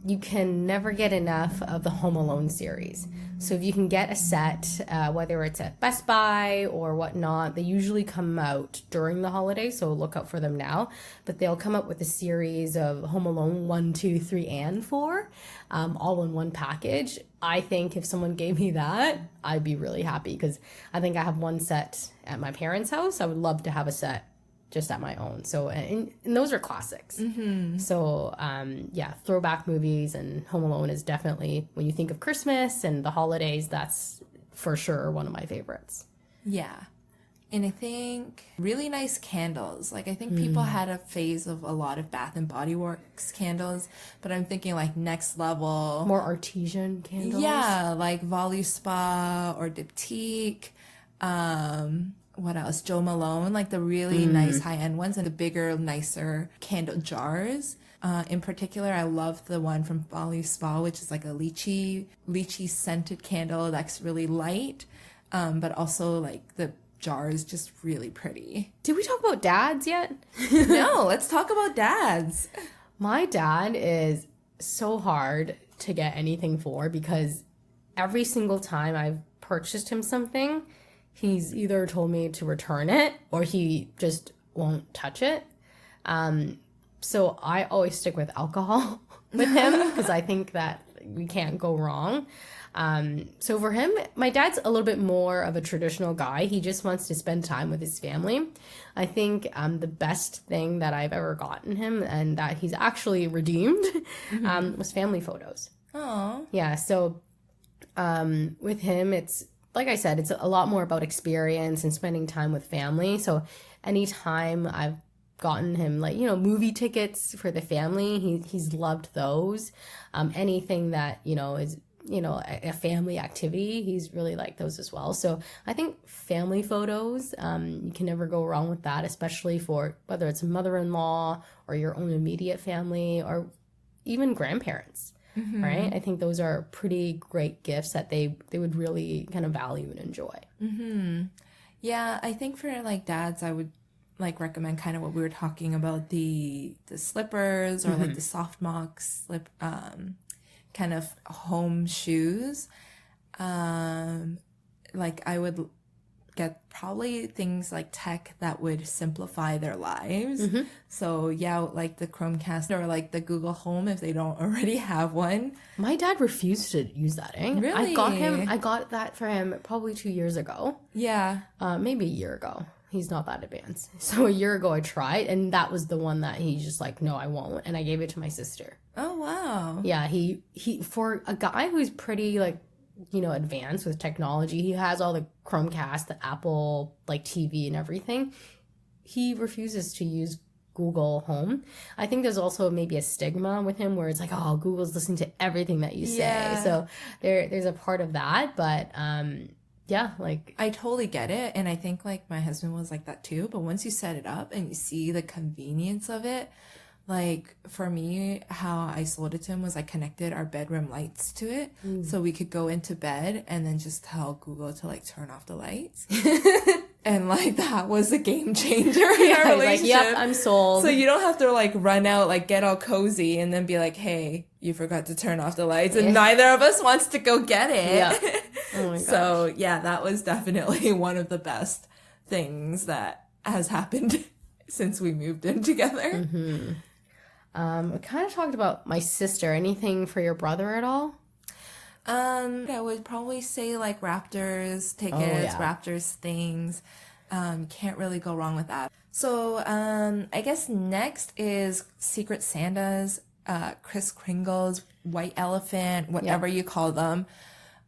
you can never get enough of the Home Alone series. So if you can get a set, whether it's at Best Buy or whatnot, they usually come out during the holidays, so look out for them now. But they'll come up with a series of Home Alone 1, 2, 3, and 4, all in one package. I think if someone gave me that, I'd be really happy, because I think I have one set at my parents' house. I would love to have a set just at my own. So, and those are classics. So, yeah, throwback movies, and Home Alone is definitely, when you think of Christmas and the holidays, that's for sure one of my favorites. Yeah. And I think really nice candles. Like, I think people had a phase of a lot of Bath and Body Works candles, but I'm thinking like next level. More artesian candles. Yeah, like Volley Spa or Diptyque. What else? Joe Malone, like the really nice high-end ones, and the bigger, nicer candle jars. In particular, I love the one from Volley Spa, which is like a lychee scented candle that's really light, but also like the jar is just really pretty. Did we talk about dads yet? No, let's talk about dads. My dad is so hard to get anything for, because every single time I've purchased him something, he's either told me to return it or he just won't touch it. So I always stick with alcohol with him, because I think that we can't go wrong. So for him, my dad's a little bit more of a traditional guy. He just wants to spend time with his family. I think the best thing that I've ever gotten him, and that he's actually redeemed, was family photos. Oh. Yeah, so with him, it's, like I said, it's a lot more about experience and spending time with family. So anytime I've gotten him, like, movie tickets for the family, he's loved those. Anything that, is, a family activity, he's really liked those as well. So I think family photos, you can never go wrong with that, especially for whether it's a mother-in-law or your own immediate family or even grandparents. Right? I think those are pretty great gifts that they would really kind of value and enjoy. Yeah, I think for like dads, I would like recommend kind of what we were talking about, the slippers or like the soft mock slip kind of home shoes. Like I would get probably things like tech that would simplify their lives. So yeah, like the Chromecast or like the Google Home if they don't already have one. My dad refused to use that, eh? Really? I got that for him probably 2 years ago. Yeah. Maybe a year ago. He's not that advanced. So a year ago I tried, and that was the one that he just like, no, I won't. And I gave it to my sister. Oh, wow. Yeah, he for a guy who's pretty like, advanced with technology, he has all the Chromecast, the Apple like TV and everything. He refuses to use Google Home. I think there's also maybe a stigma with him where it's like, oh, Google's listening to everything that you say. Yeah. So there's a part of that, but yeah, like I totally get it. And I think like my husband was like that too. But once you set it up and you see the convenience of it, like for me, how I sold it to him was I connected our bedroom lights to it so we could go into bed and then just tell Google to like turn off the lights. And like that was a game changer in our relationship. Like, yep, I'm sold. So you don't have to like run out, like get all cozy and then be like, hey, you forgot to turn off the lights. And neither of us wants to go get it. Yeah. Oh my gosh. So yeah, that was definitely one of the best things that has happened since we moved in together. We kind of talked about my sister. Anything for your brother at all? I would probably say like Raptors tickets, Raptors things. Can't really go wrong with that. So I guess next is Secret Santas, Kris Kringles, White Elephant, whatever you call them.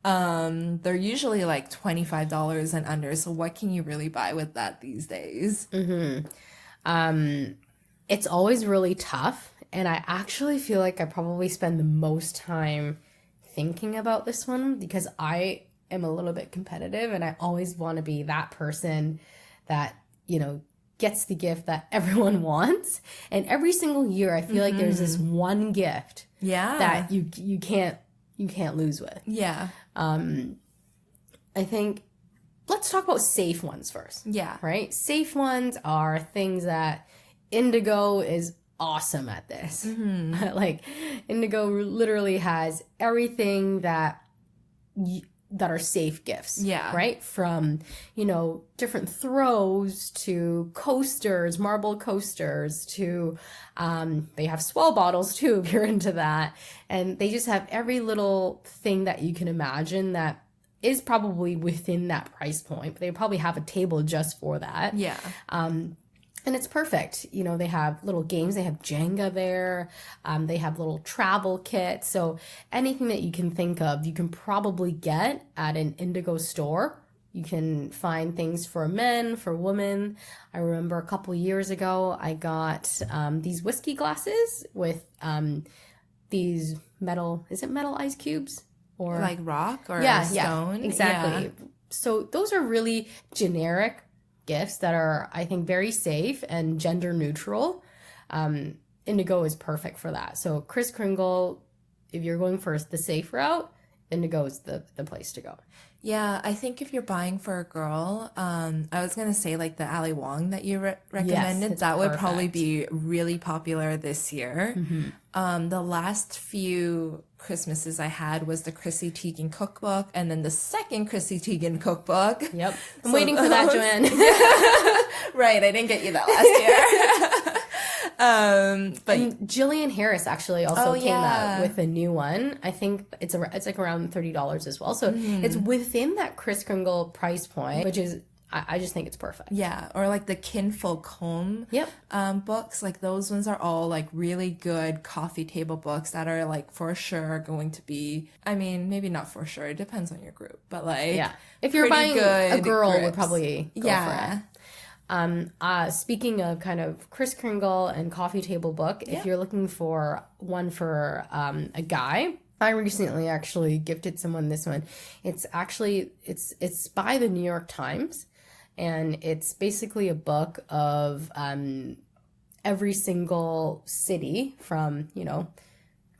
They're usually like $25 and under. So what can you really buy with that these days? It's always really tough. And I actually feel like I probably spend the most time thinking about this one because I am a little bit competitive and I always want to be that person that, gets the gift that everyone wants. And every single year I feel like there's this one gift that you can't lose with. Yeah. I think let's talk about safe ones first. Yeah. Right? Safe ones are things that Indigo is awesome at this. Like, Indigo literally has everything that are safe gifts. Yeah. Right? From, different throws to coasters, marble coasters to, they have swell bottles too, if you're into that. And they just have every little thing that you can imagine that is probably within that price point. But they probably have a table just for that. Yeah. And it's perfect. They have little games. They have Jenga there. They have little travel kits. So anything that you can think of, you can probably get at an Indigo store. You can find things for men, for women. I remember a couple years ago, I got these whiskey glasses with these metal ice cubes? Or Like rock or stone? Yeah, exactly. Yeah. So those are really generic gifts that are, I think, very safe and gender neutral. Indigo is perfect for that. So Kris Kringle, if you're going for the safe route, Indigo is the place to go. Yeah, I think if you're buying for a girl, I was going to say like the Ali Wong that you recommended, it's that would perfect. probably be really popular this year. The last few Christmases I had was the Chrissy Teigen cookbook, and then the second Chrissy Teigen cookbook. Yep. I'm waiting for that, Joanne. Right, I didn't get you that last year. But Jillian Harris actually also came yeah. out with a new one. I think it's like around $30 as well. So it's within that Kris Kringle price point, which is, I just think it's perfect. yeah, or like the Kinfolk Home books, like those ones are all like really good coffee table books that are like for sure going to be, I mean, maybe not for sure, it depends on your group, but like, Yeah. If you're pretty buying good a girl, grips. would probably go Yeah. for it. Speaking of kind of Kris Kringle and coffee table book, if you're looking for one for a guy, I recently actually gifted someone this one. It's actually it's by the New York Times, and it's basically a book of every single city from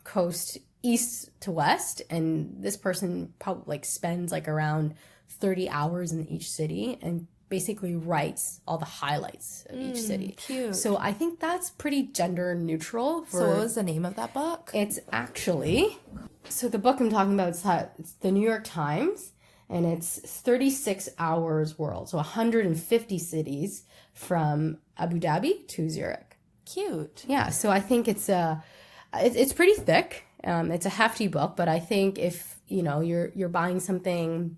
coast east to west, and this person probably like spends like around 30 hours in each city and basically writes all the highlights of each city. Cute. So I think that's pretty gender neutral. So what was the name of that book? It's actually, so the book I'm talking about, it's the New York Times, and it's 36 Hours World. So 150 cities from Abu Dhabi to Zurich. Cute. Yeah, so I think it's pretty thick. It's a hefty book, but I think if, you're buying something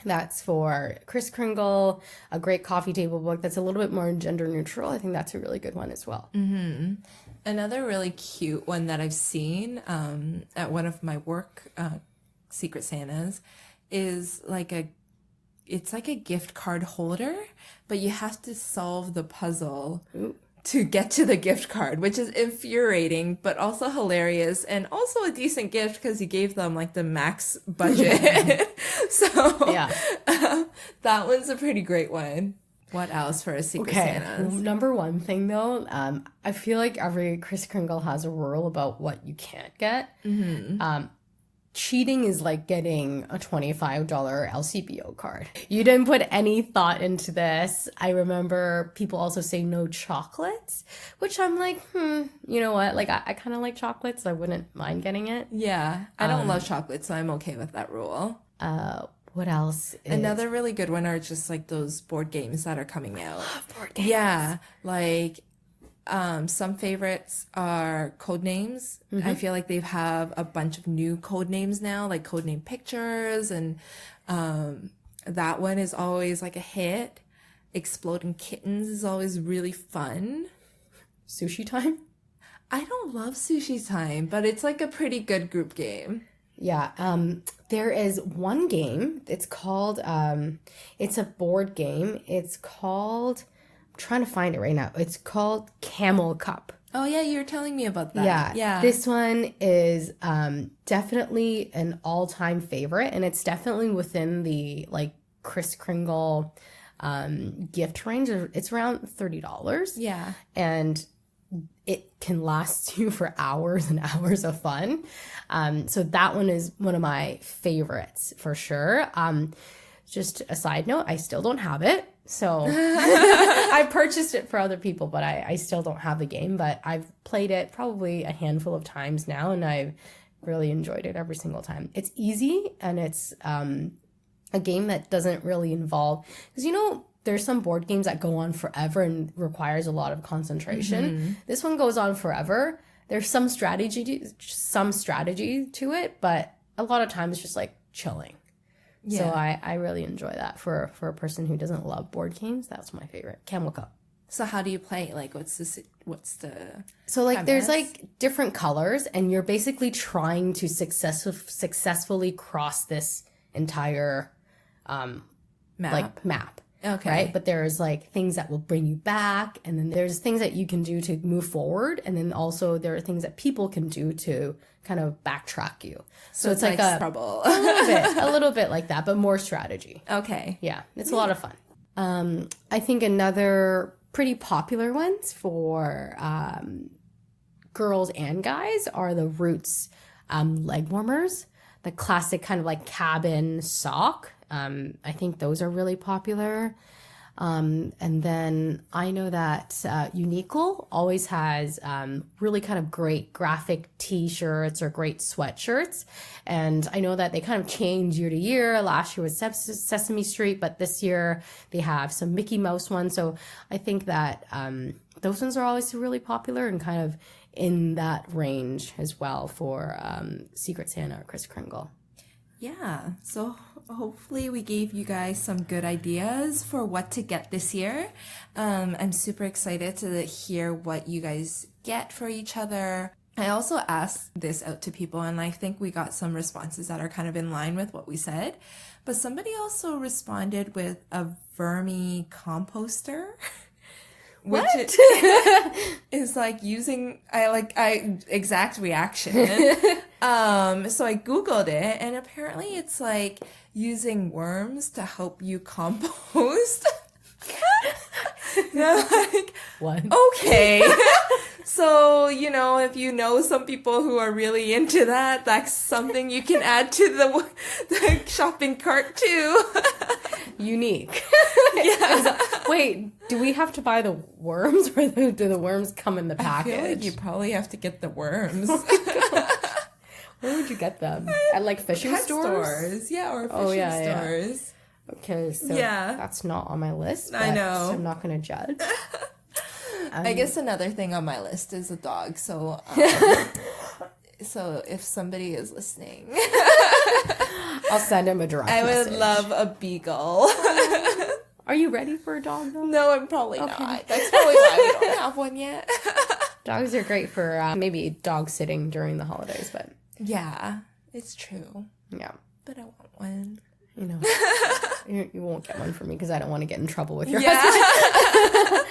that's for Kris Kringle, a great coffee table book that's a little bit more gender neutral, I think that's a really good one as well. Mm-hmm. Another really cute one that I've seen at one of my work Secret Santas is it's like a gift card holder, but you have to solve the puzzle to get to the gift card, which is infuriating, but also hilarious, and also a decent gift because you gave them like the max budget. So Yeah. That one's a pretty great one. What else for a Secret Santas? Number one thing though, I feel like every Kris Kringle has a rule about what you can't get. Cheating is like getting a $25 LCBO card. You didn't put any thought into this. I remember people also say no chocolates, which I'm like, you know what? Like, I kind of like chocolates, so I wouldn't mind getting it. Yeah, I don't love chocolate, so I'm okay with that rule. What else? Another really good one are just like those board games that are coming out. I love board games. Yeah, like some favorites are Codenames. I feel like they have a bunch of new Codenames now, like Codename Pictures, and that one is always like a hit. Exploding Kittens is always really fun. Sushi Time? I don't love Sushi Time, but it's like a pretty good group game. Yeah, there is one game. It's called, it's a board game. It's called, I'm trying to find it right now. It's called Camel Cup. Oh yeah, you were telling me about that. Yeah. This one is definitely an all-time favorite, and it's definitely within the like Kris Kringle gift range. It's around $30. Yeah. And it can last you for hours and hours of fun. So that one is one of my favorites for sure. just a side note, I still don't have it. So I purchased it for other people, but I still don't have the game. But I've played it probably a handful of times now, and I've really enjoyed it every single time. It's easy, and it's a game that doesn't really involve, because there's some board games that go on forever and requires a lot of concentration. This one goes on forever. There's some strategy to it, but a lot of times it's just like chilling. Yeah. So I really enjoy that for a person who doesn't love board games. That's my favorite. Camel Cup. So how do you play? Like, what's the so like premise? There's like different colors, and you're basically trying to successfully cross this entire map. Okay. Right? But there's like things that will bring you back, and then there's things that you can do to move forward, and then also there are things that people can do to kind of backtrack you. So it's like a Scrabble. a little bit like that, but more strategy. Okay. Yeah, it's a lot of fun. I think another pretty popular ones for girls and guys are the Roots leg warmers, the classic kind of like cabin sock. I think those are really popular. And then I know that Uniqlo always has really kind of great graphic t-shirts or great sweatshirts. And I know that they kind of change year to year. Last year was Sesame Street, but this year they have some Mickey Mouse ones. So I think that those ones are always really popular and kind of in that range as well for Secret Santa or Kris Kringle. Yeah, so hopefully we gave you guys some good ideas for what to get this year. I'm super excited to hear what you guys get for each other. I also asked this out to people, and I think we got some responses that are kind of in line with what we said. But somebody also responded with a vermi composter. Which is like using exact reaction. So I Googled it, and apparently it's like using worms to help you compost. They're like, what? Okay. So, if you know some people who are really into that, that's something you can add to the shopping cart too. Unique. Yeah. Wait, do we have to buy the worms, or do the worms come in the package? I feel like you probably have to get the worms. Where would you get them? At like fishing stores? Yeah, or fishing stores. Yeah. Okay, so that's not on my list. I know. So I'm not going to judge. I guess another thing on my list is a dog. So, so if somebody is listening, I'll send him a direct message. I would love a beagle. Are you ready for a dog though? No, I'm probably not. That's probably why we don't have one yet. Dogs are great for maybe dog sitting during the holidays, but yeah, it's true. Yeah, but I want one. You won't get one for me because I don't want to get in trouble with your husband.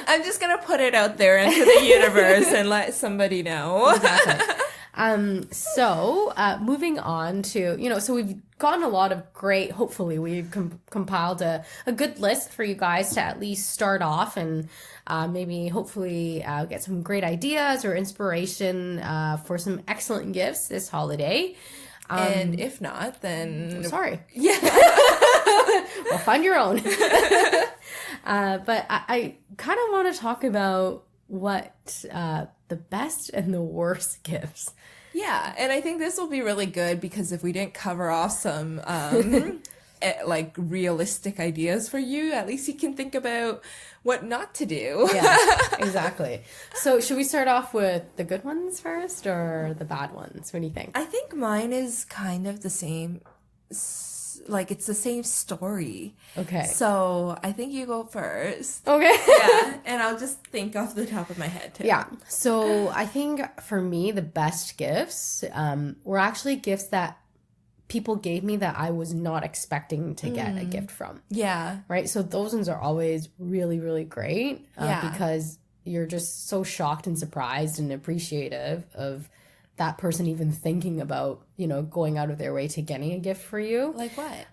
I'm just gonna put it out there into the universe and let somebody know. Exactly. So moving on to, so we've gotten a lot of great, hopefully we've compiled a good list for you guys to at least start off and maybe hopefully get some great ideas or inspiration for some excellent gifts this holiday. And if not, then... Sorry. Yeah. Well, find your own. But I kind of want to talk about what the best and the worst gifts. Yeah, and I think this will be really good because if we didn't cover off some like realistic ideas for you, at least you can think about what not to do. Yeah, exactly. So should we start off with the good ones first or the bad ones? What do you think? I think mine is kind of the same. Like, it's the same story. Okay. So, I think you go first. Okay. Yeah, and I'll just think off the top of my head, too. Yeah. So, I think for me, the best gifts were actually gifts that people gave me that I was not expecting to get a gift from. Yeah. Right? So, those ones are always really, really great because you're just so shocked and surprised and appreciative of that person even thinking about, going out of their way to getting a gift for you. Like what?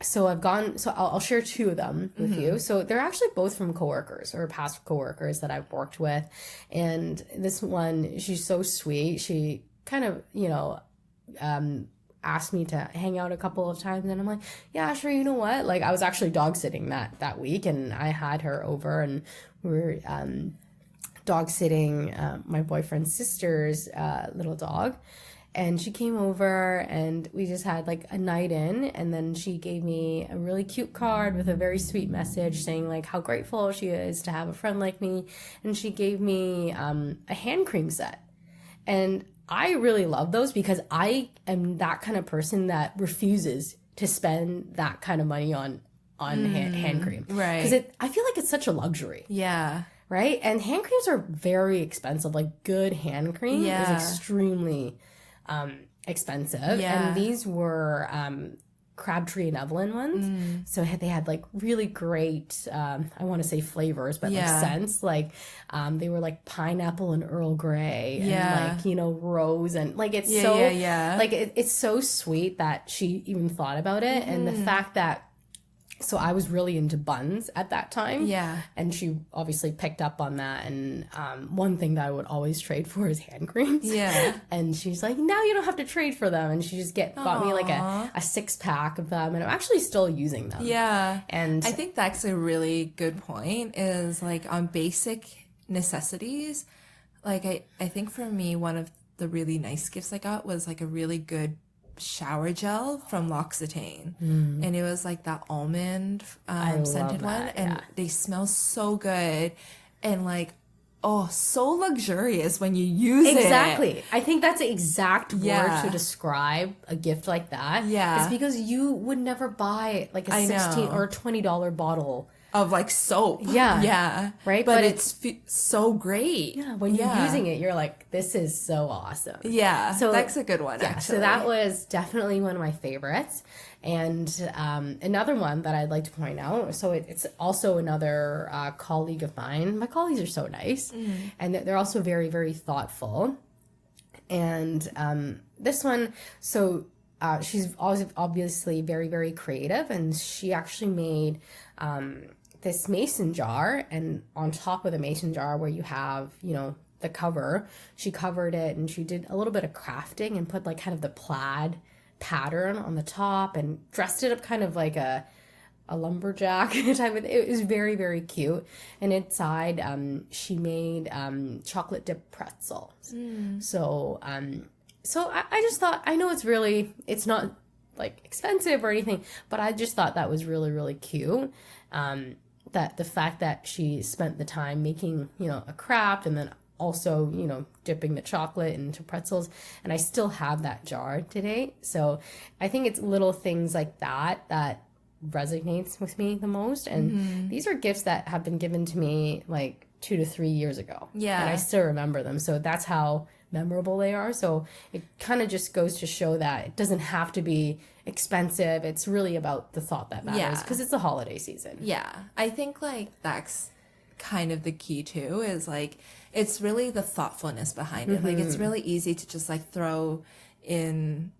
So I'll share two of them with you. So they're actually both from coworkers or past coworkers that I've worked with. And this one, she's so sweet. She kind of, asked me to hang out a couple of times, and I'm like, yeah, sure, you know what? Like, I was actually dog sitting that week, and I had her over, and we were dog sitting my boyfriend's sister's little dog. And she came over and we just had like a night in, and then she gave me a really cute card with a very sweet message saying like how grateful she is to have a friend like me. And she gave me a hand cream set. And I really love those because I am that kind of person that refuses to spend that kind of money on hand cream. Right. Because I feel like it's such a luxury. Yeah. Right? And hand creams are very expensive. Like good hand cream is extremely expensive. Yeah. And these were Crabtree and Evelyn ones. So they had like really great, I want to say flavors, but like scents. Like they were like pineapple and Earl Grey and like, you know, rose, and like it's like it's so sweet that she even thought about it. And the fact that, so I was really into buns at that time. Yeah. And she obviously picked up on that. And one thing that I would always trade for is hand creams. Yeah. And she's like, now you don't have to trade for them. And she just got me like a 6-pack of them. And I'm actually still using them. Yeah. And I think that's a really good point, is like on basic necessities. Like I think for me, one of the really nice gifts I got was like a really good shower gel from L'Occitane, and it was like that almond scented one, and they smell so good, and like so luxurious when you use it. Exactly. I think that's the exact word to describe a gift like that. Yeah. It's because you would never buy like a $16 or $20 bottle of like soap. Yeah. Right? But it's so great. Yeah. When you're using it, you're like, this is so awesome. Yeah. So that's a good one, yeah, actually. So that was definitely one of my favorites. And another one that I'd like to point out, so it's also another colleague of mine. My colleagues are so nice. And they're also very, very thoughtful. And this one, so she's obviously very, very creative. And she actually made this mason jar, and on top of the mason jar where you have, you know, the cover, she covered it and she did a little bit of crafting and put like kind of the plaid pattern on the top and dressed it up kind of like a lumberjack type of. It was very, very cute. And inside she made chocolate dipped pretzels. So I just thought, I know it's not like expensive or anything, but I just thought that was really, really cute. That the fact that she spent the time making, you know, a craft, and then also, you know, dipping the chocolate into pretzels, and I still have that jar today. So I think it's little things like that resonates with me the most. And these are gifts that have been given to me like 2 to 3 years ago. Yeah. And I still remember them. So that's how memorable they are. So it kind of just goes to show that it doesn't have to be expensive. It's really about the thought that matters, because it's the holiday season. Yeah. I think like that's kind of the key too, is like it's really the thoughtfulness behind it. Like it's really easy to just like throw in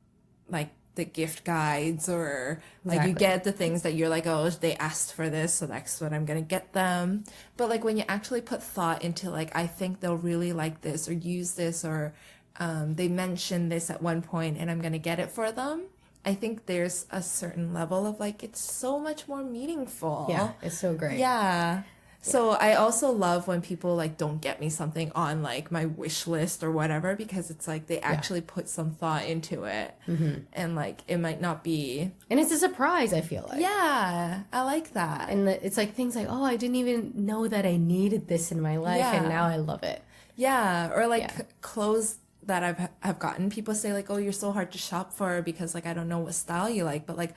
like the gift guides, or like you get the things that you're like, oh, they asked for this, so that's what I'm gonna get them. But like when you actually put thought into like, I think they'll really like this or use this, or they mentioned this at one point and I'm gonna get it for them, I think there's a certain level of like, it's so much more meaningful. Yeah, it's so great. Yeah. So I also love when people like don't get me something on like my wish list or whatever, because it's like they actually put some thought into it, and like it might not be, and it's a surprise, I feel like. Yeah, I like that. And it's like things like, oh, I didn't even know that I needed this in my life, and now I love it. Yeah, or like clothes that I've gotten, people say like, oh, you're so hard to shop for because like I don't know what style you like, but like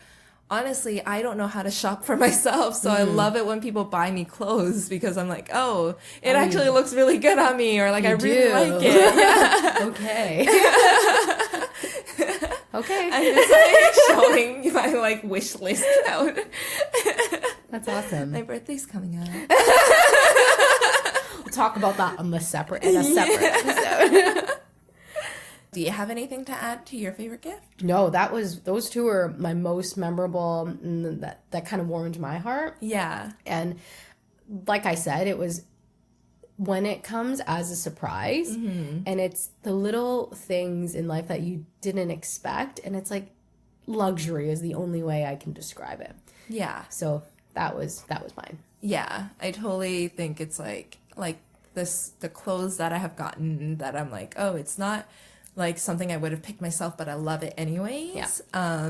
honestly, I don't know how to shop for myself, so I love it when people buy me clothes, because I'm like, oh, it actually looks really good on me, or like I really like it. Yeah. Okay. Okay. I'm just like showing my like wish list out. That's awesome. My birthday's coming up. We'll talk about that on a separate episode. Do you have anything to add to your favorite gift? No, those two are my most memorable, and that kind of warmed my heart. Yeah. And like I said, it was when it comes as a surprise, and it's the little things in life that you didn't expect, and it's like luxury is the only way I can describe it. Yeah. So that was mine. Yeah. I totally think it's like the clothes that I have gotten that I'm like, oh, it's not like something I would have picked myself, but I love it anyways. Yeah.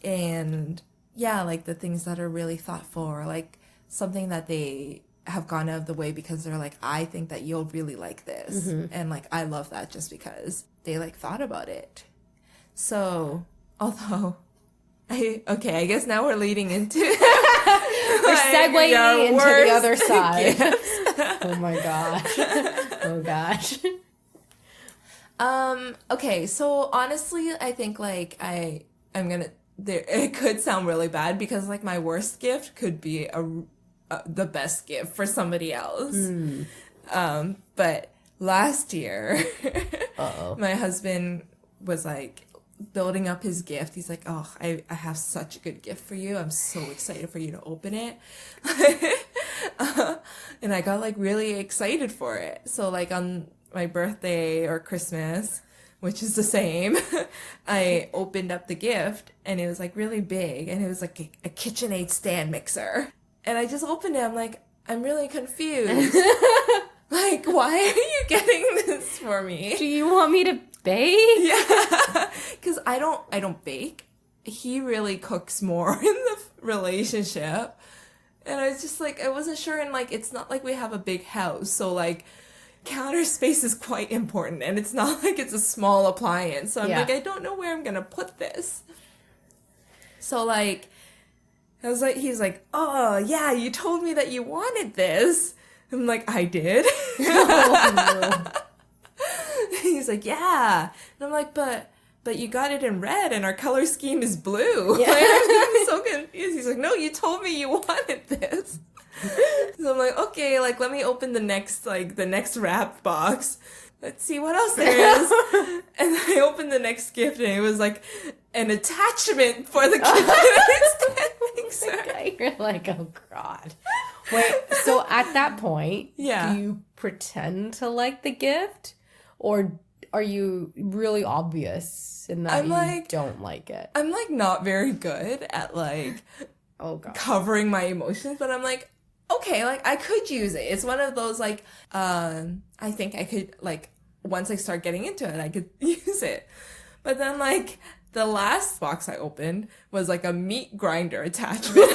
And yeah, like the things that are really thoughtful, or like something that they have gone out of the way because they're like, I think that you'll really like this. And like, I love that just because they like thought about it. So, although, I guess now we're leading into we're segueing into the other side. Oh my gosh. Oh gosh. Okay, so honestly, I think like it could sound really bad because like my worst gift could be the best gift for somebody else. But last year, my husband was like building up his gift. He's like, oh, I have such a good gift for you. I'm so excited for you to open it. And I got like really excited for it. So like on my birthday or Christmas, which is the same, I opened up the gift and it was like really big, and it was like a KitchenAid stand mixer. And I just opened it. I'm like, I'm really confused. Like, why are you getting this for me? Do you want me to bake? Yeah, because I don't bake. He really cooks more in the relationship, and I was just like, I wasn't sure. And like, it's not like we have a big house, so like, counter space is quite important, and it's not like it's a small appliance. So I'm like, I don't know where I'm gonna put this. So like, I was like, he's like, oh yeah, you told me that you wanted this. I'm like, I did. Oh, no. He's like, yeah. And I'm like, but you got it in red and our color scheme is blue. Yeah. I'm so confused. He's like, no, you told me you wanted this. So I'm like, okay, like, let me open the next wrap box. Let's see what else there is. And I opened the next gift, and it was like an attachment for the kitchen mixer. You're like, oh God. Wait, so at that point, do you pretend to like the gift? Or are you really obvious in that you don't like it? I'm like not very good at like covering my emotions, but I'm like, okay, like I could use it. It's one of those like, I think I could like, once I start getting into it, I could use it. But then like the last box I opened was like a meat grinder attachment.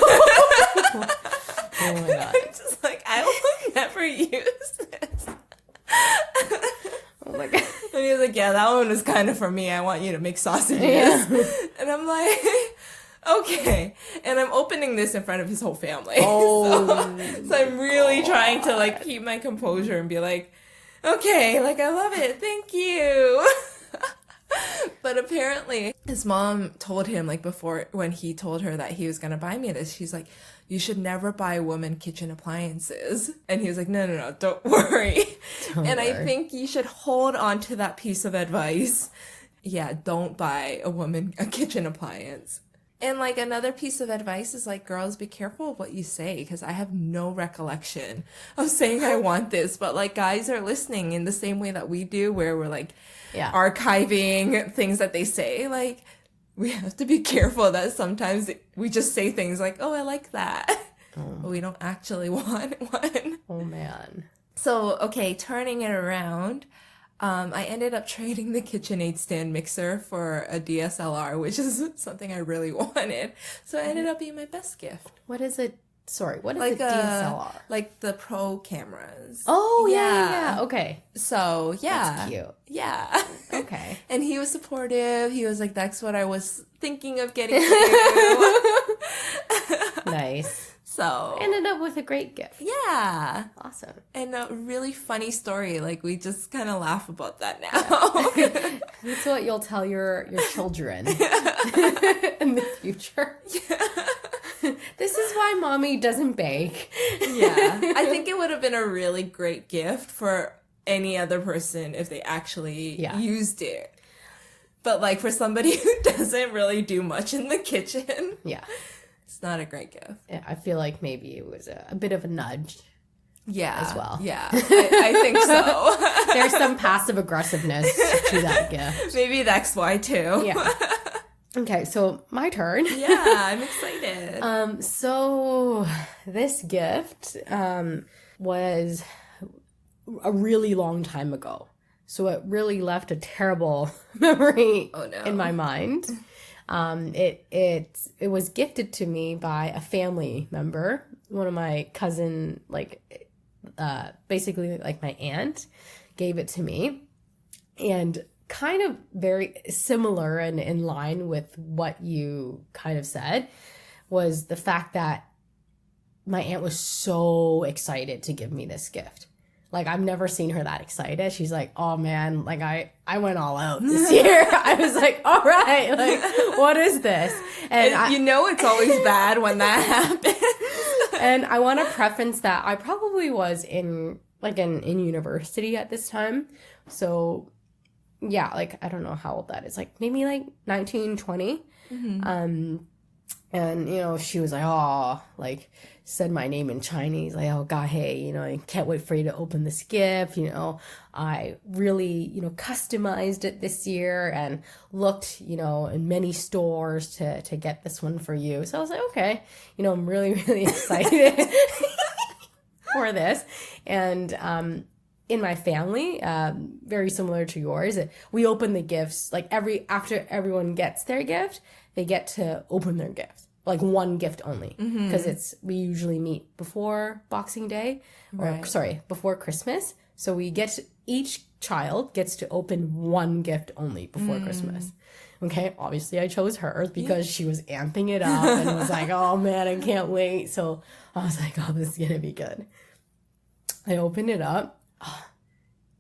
Oh my God. I'm just like, I will never use this. Oh my God. And he was like, yeah, that one was kind of for me. I want you to make sausages. Yeah. And I'm like, okay. And I'm opening this in front of his whole family. Oh. So I'm really trying to like keep my composure and be like, okay, like I love it. Thank you. But apparently his mom told him like before, when he told her that he was going to buy me this, she's like, you should never buy a woman kitchen appliances. And he was like, no, don't worry. I think you should hold on to that piece of advice. Yeah, don't buy a woman a kitchen appliance. And like another piece of advice is like, girls, be careful of what you say, because I have no recollection of saying I want this. But like guys are listening in the same way that we do, where we're like archiving things that they say. Like, we have to be careful that sometimes we just say things like, oh, I like that. But we don't actually want one. Oh, man. So, okay, turning it around, I ended up trading the KitchenAid stand mixer for a DSLR, which is something I really wanted. So it ended up being my best gift. What is it? Sorry, what is like a DSLR? Like the pro cameras. Oh, yeah. Okay. So, yeah. That's cute. Yeah. Okay. And he was supportive. He was like, that's what I was thinking of getting you. Nice. So. Ended up with a great gift. Yeah. Awesome. And a really funny story. Like, we just kind of laugh about that now. That's what you'll tell your children in the future. Yeah. This is why mommy doesn't bake. Yeah. I think it would have been a really great gift for any other person if they actually used it. But like for somebody who doesn't really do much in the kitchen, it's not a great gift. Yeah, I feel like maybe it was a bit of a nudge. Yeah. As well. Yeah. I think so. There's some passive aggressiveness to that gift. Maybe that's why too. Yeah. Okay, so my turn. Yeah, I'm excited. So this gift was a really long time ago. So it really left a terrible memory in my mind. It was gifted to me by a family member, one of my cousin, basically like my aunt, gave it to me, and kind of very similar and in line with what you kind of said was the fact that my aunt was so excited to give me this gift. Like, I've never seen her that excited. She's like, oh man, like I went all out this year. I was like, all right, like, what is this? And it's always bad when that happens. And I want to preface that I probably was in university at this time. So yeah, like, I don't know how old that is. Like, maybe like 19, 20. Mm-hmm. And, she was like, oh, like, said my name in Chinese, like, oh, God, hey, I can't wait for you to open this gift. I really, customized it this year and looked, in many stores to get this one for you. So I was like, okay, I'm really, really excited for this. And, in my family, very similar to yours, we open the gifts, like after everyone gets their gift, they get to open their gift. Like one gift only, because we usually meet before Boxing Day, before Christmas. So each child gets to open one gift only before Christmas. Okay, obviously I chose hers because she was amping it up and was like, oh man, I can't wait. So I was like, oh, this is gonna be good. I opened it up. Oh,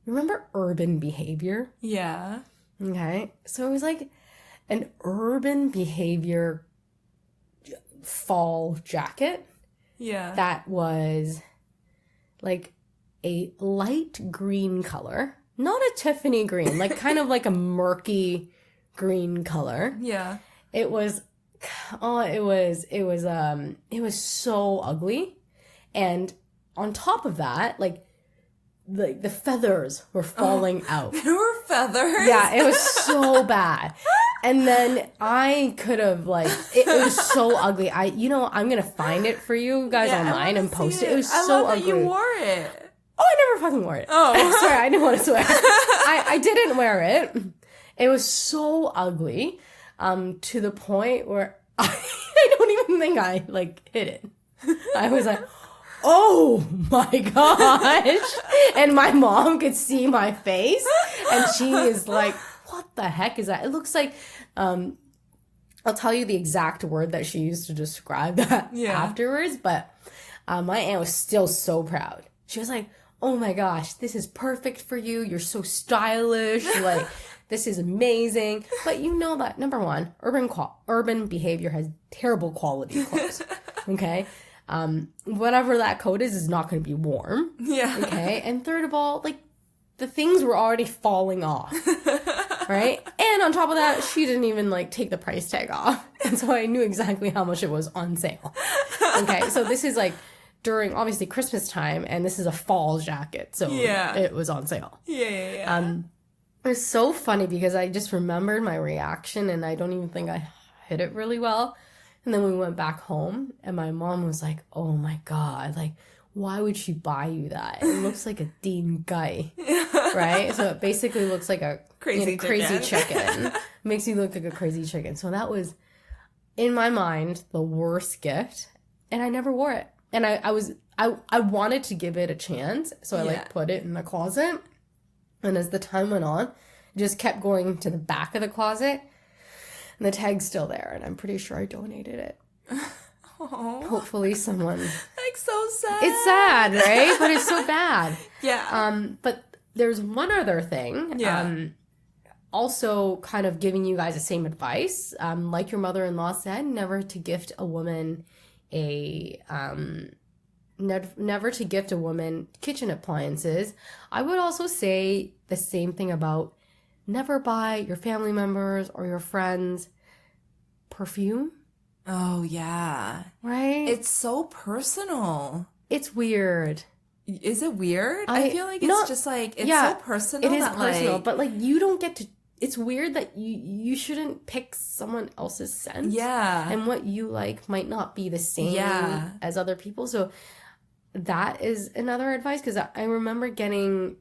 remember Urban Behavior? Yeah. Okay, so it was like an Urban Behavior fall jacket. Yeah. That was like a light green color, not a Tiffany green, like kind of like a murky green color. Yeah. It was so ugly. And on top of that, like the feathers were falling out. There were feathers? Yeah, it was so bad. And then I could have, like, it was so ugly. I'm going to find it for you guys online and post it. It was so ugly. I love that you wore it. Oh, I never fucking wore it. Oh. Sorry, I didn't want to swear. I didn't wear it. It was so ugly, to the point where I don't even think I, like, hit it. I was like, oh my gosh. And my mom could see my face, and she is like, what the heck is that? It looks like, I'll tell you the exact word that she used to describe that afterwards, but my aunt was still so proud. She was like, oh my gosh, this is perfect for you. You're so stylish. Like, this is amazing. But you know that, number one, Urban Behavior has terrible quality clothes. Okay? Whatever that coat is not going to be warm. Yeah. Okay? And third of all, like, the things were already falling off. Right? And on top of that, she didn't even, like, take the price tag off. And so I knew exactly how much it was on sale. Okay? So this is, like, during, obviously, Christmas time, and this is a fall jacket. So it was on sale. Yeah. It was so funny because I just remembered my reaction, and I don't even think I hit it really well. And then we went back home, and my mom was like, oh my God, like, why would she buy you that? It looks like a Dean Guy, right? So it basically looks like a crazy chicken. Makes you look like a crazy chicken. So that was, in my mind, the worst gift, and I never wore it. And I wanted to give it a chance, so I put it in the closet. And as the time went on, it just kept going to the back of the closet. And the tag's still there, and I'm pretty sure I donated it. Oh. Hopefully someone... Like, so sad. It's sad, right? But it's so bad. Yeah. But there's one other thing. Yeah. Also kind of giving you guys the same advice. Like your mother-in-law said, never to gift a woman never to gift a woman kitchen appliances. I would also say the same thing about never buy your family members or your friends perfume. Oh, yeah. Right? It's so personal. It's weird. Is it weird? I feel like it's just like, it's so personal. It is personal, but like you don't get to, it's weird that you shouldn't pick someone else's scent. Yeah. And what you like might not be the same as other people. So that is another advice, because I remember getting,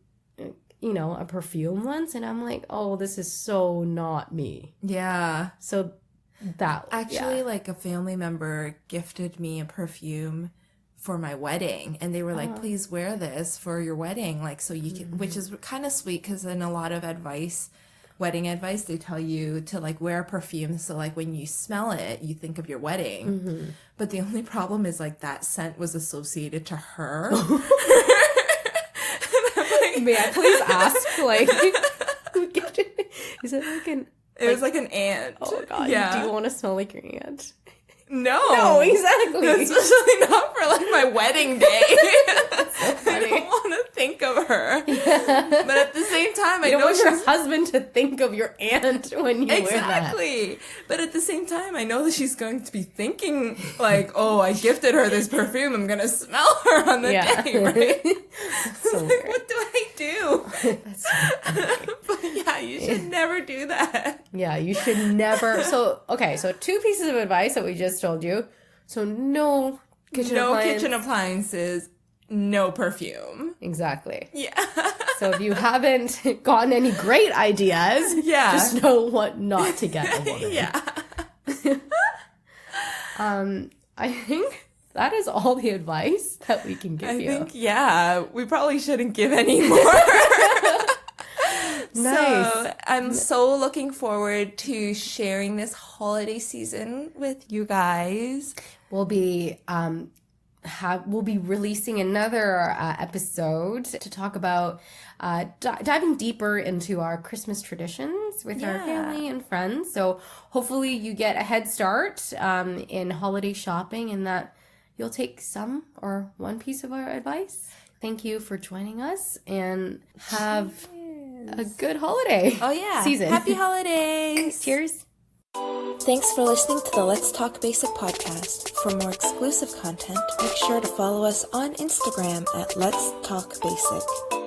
you know, a perfume once, and I'm like, oh, this is so not me. Yeah. So that actually, like, a family member gifted me a perfume for my wedding, and they were like, please wear this for your wedding, like, so you can, which is kind of sweet, because in a lot of wedding advice, they tell you to, like, wear a perfume, so, like, when you smell it, you think of your wedding. But the only problem is, like, that scent was associated to her. May I please ask, like, who gifted it? Is it like an... It was like an aunt. Oh, God. Yeah. Do you want to smell like your aunt? No, exactly. Especially not for, like, my wedding day. So funny. I don't want to think of her. Yeah. But at the same time, I don't know want your husband to think of your aunt when you wear that. Exactly. But at the same time, I know that she's going to be thinking, like, oh, I gifted her this perfume. I'm going to smell her on the day, right? So like, what do I do? That's so funny. But yeah, you should never do that. Yeah, you should never. So, okay, so 2 pieces of advice that we just told you. So no kitchen appliances, no perfume. Exactly. Yeah. So if you haven't gotten any great ideas, just know what not to get a woman. Yeah. I think that is all the advice that we can give you. I think, yeah, we probably shouldn't give any more. Nice. So I'm so looking forward to sharing this holiday season with you guys. We'll be releasing another episode to talk about diving deeper into our Christmas traditions with our family and friends. So hopefully you get a head start in holiday shopping, and that you'll take some or one piece of our advice. Thank you for joining us, and have a good holiday season. Happy holidays. Cheers. Thanks for listening to the Let's Talk Basic podcast. For more exclusive content, make sure to follow us on Instagram at Let's Talk Basic.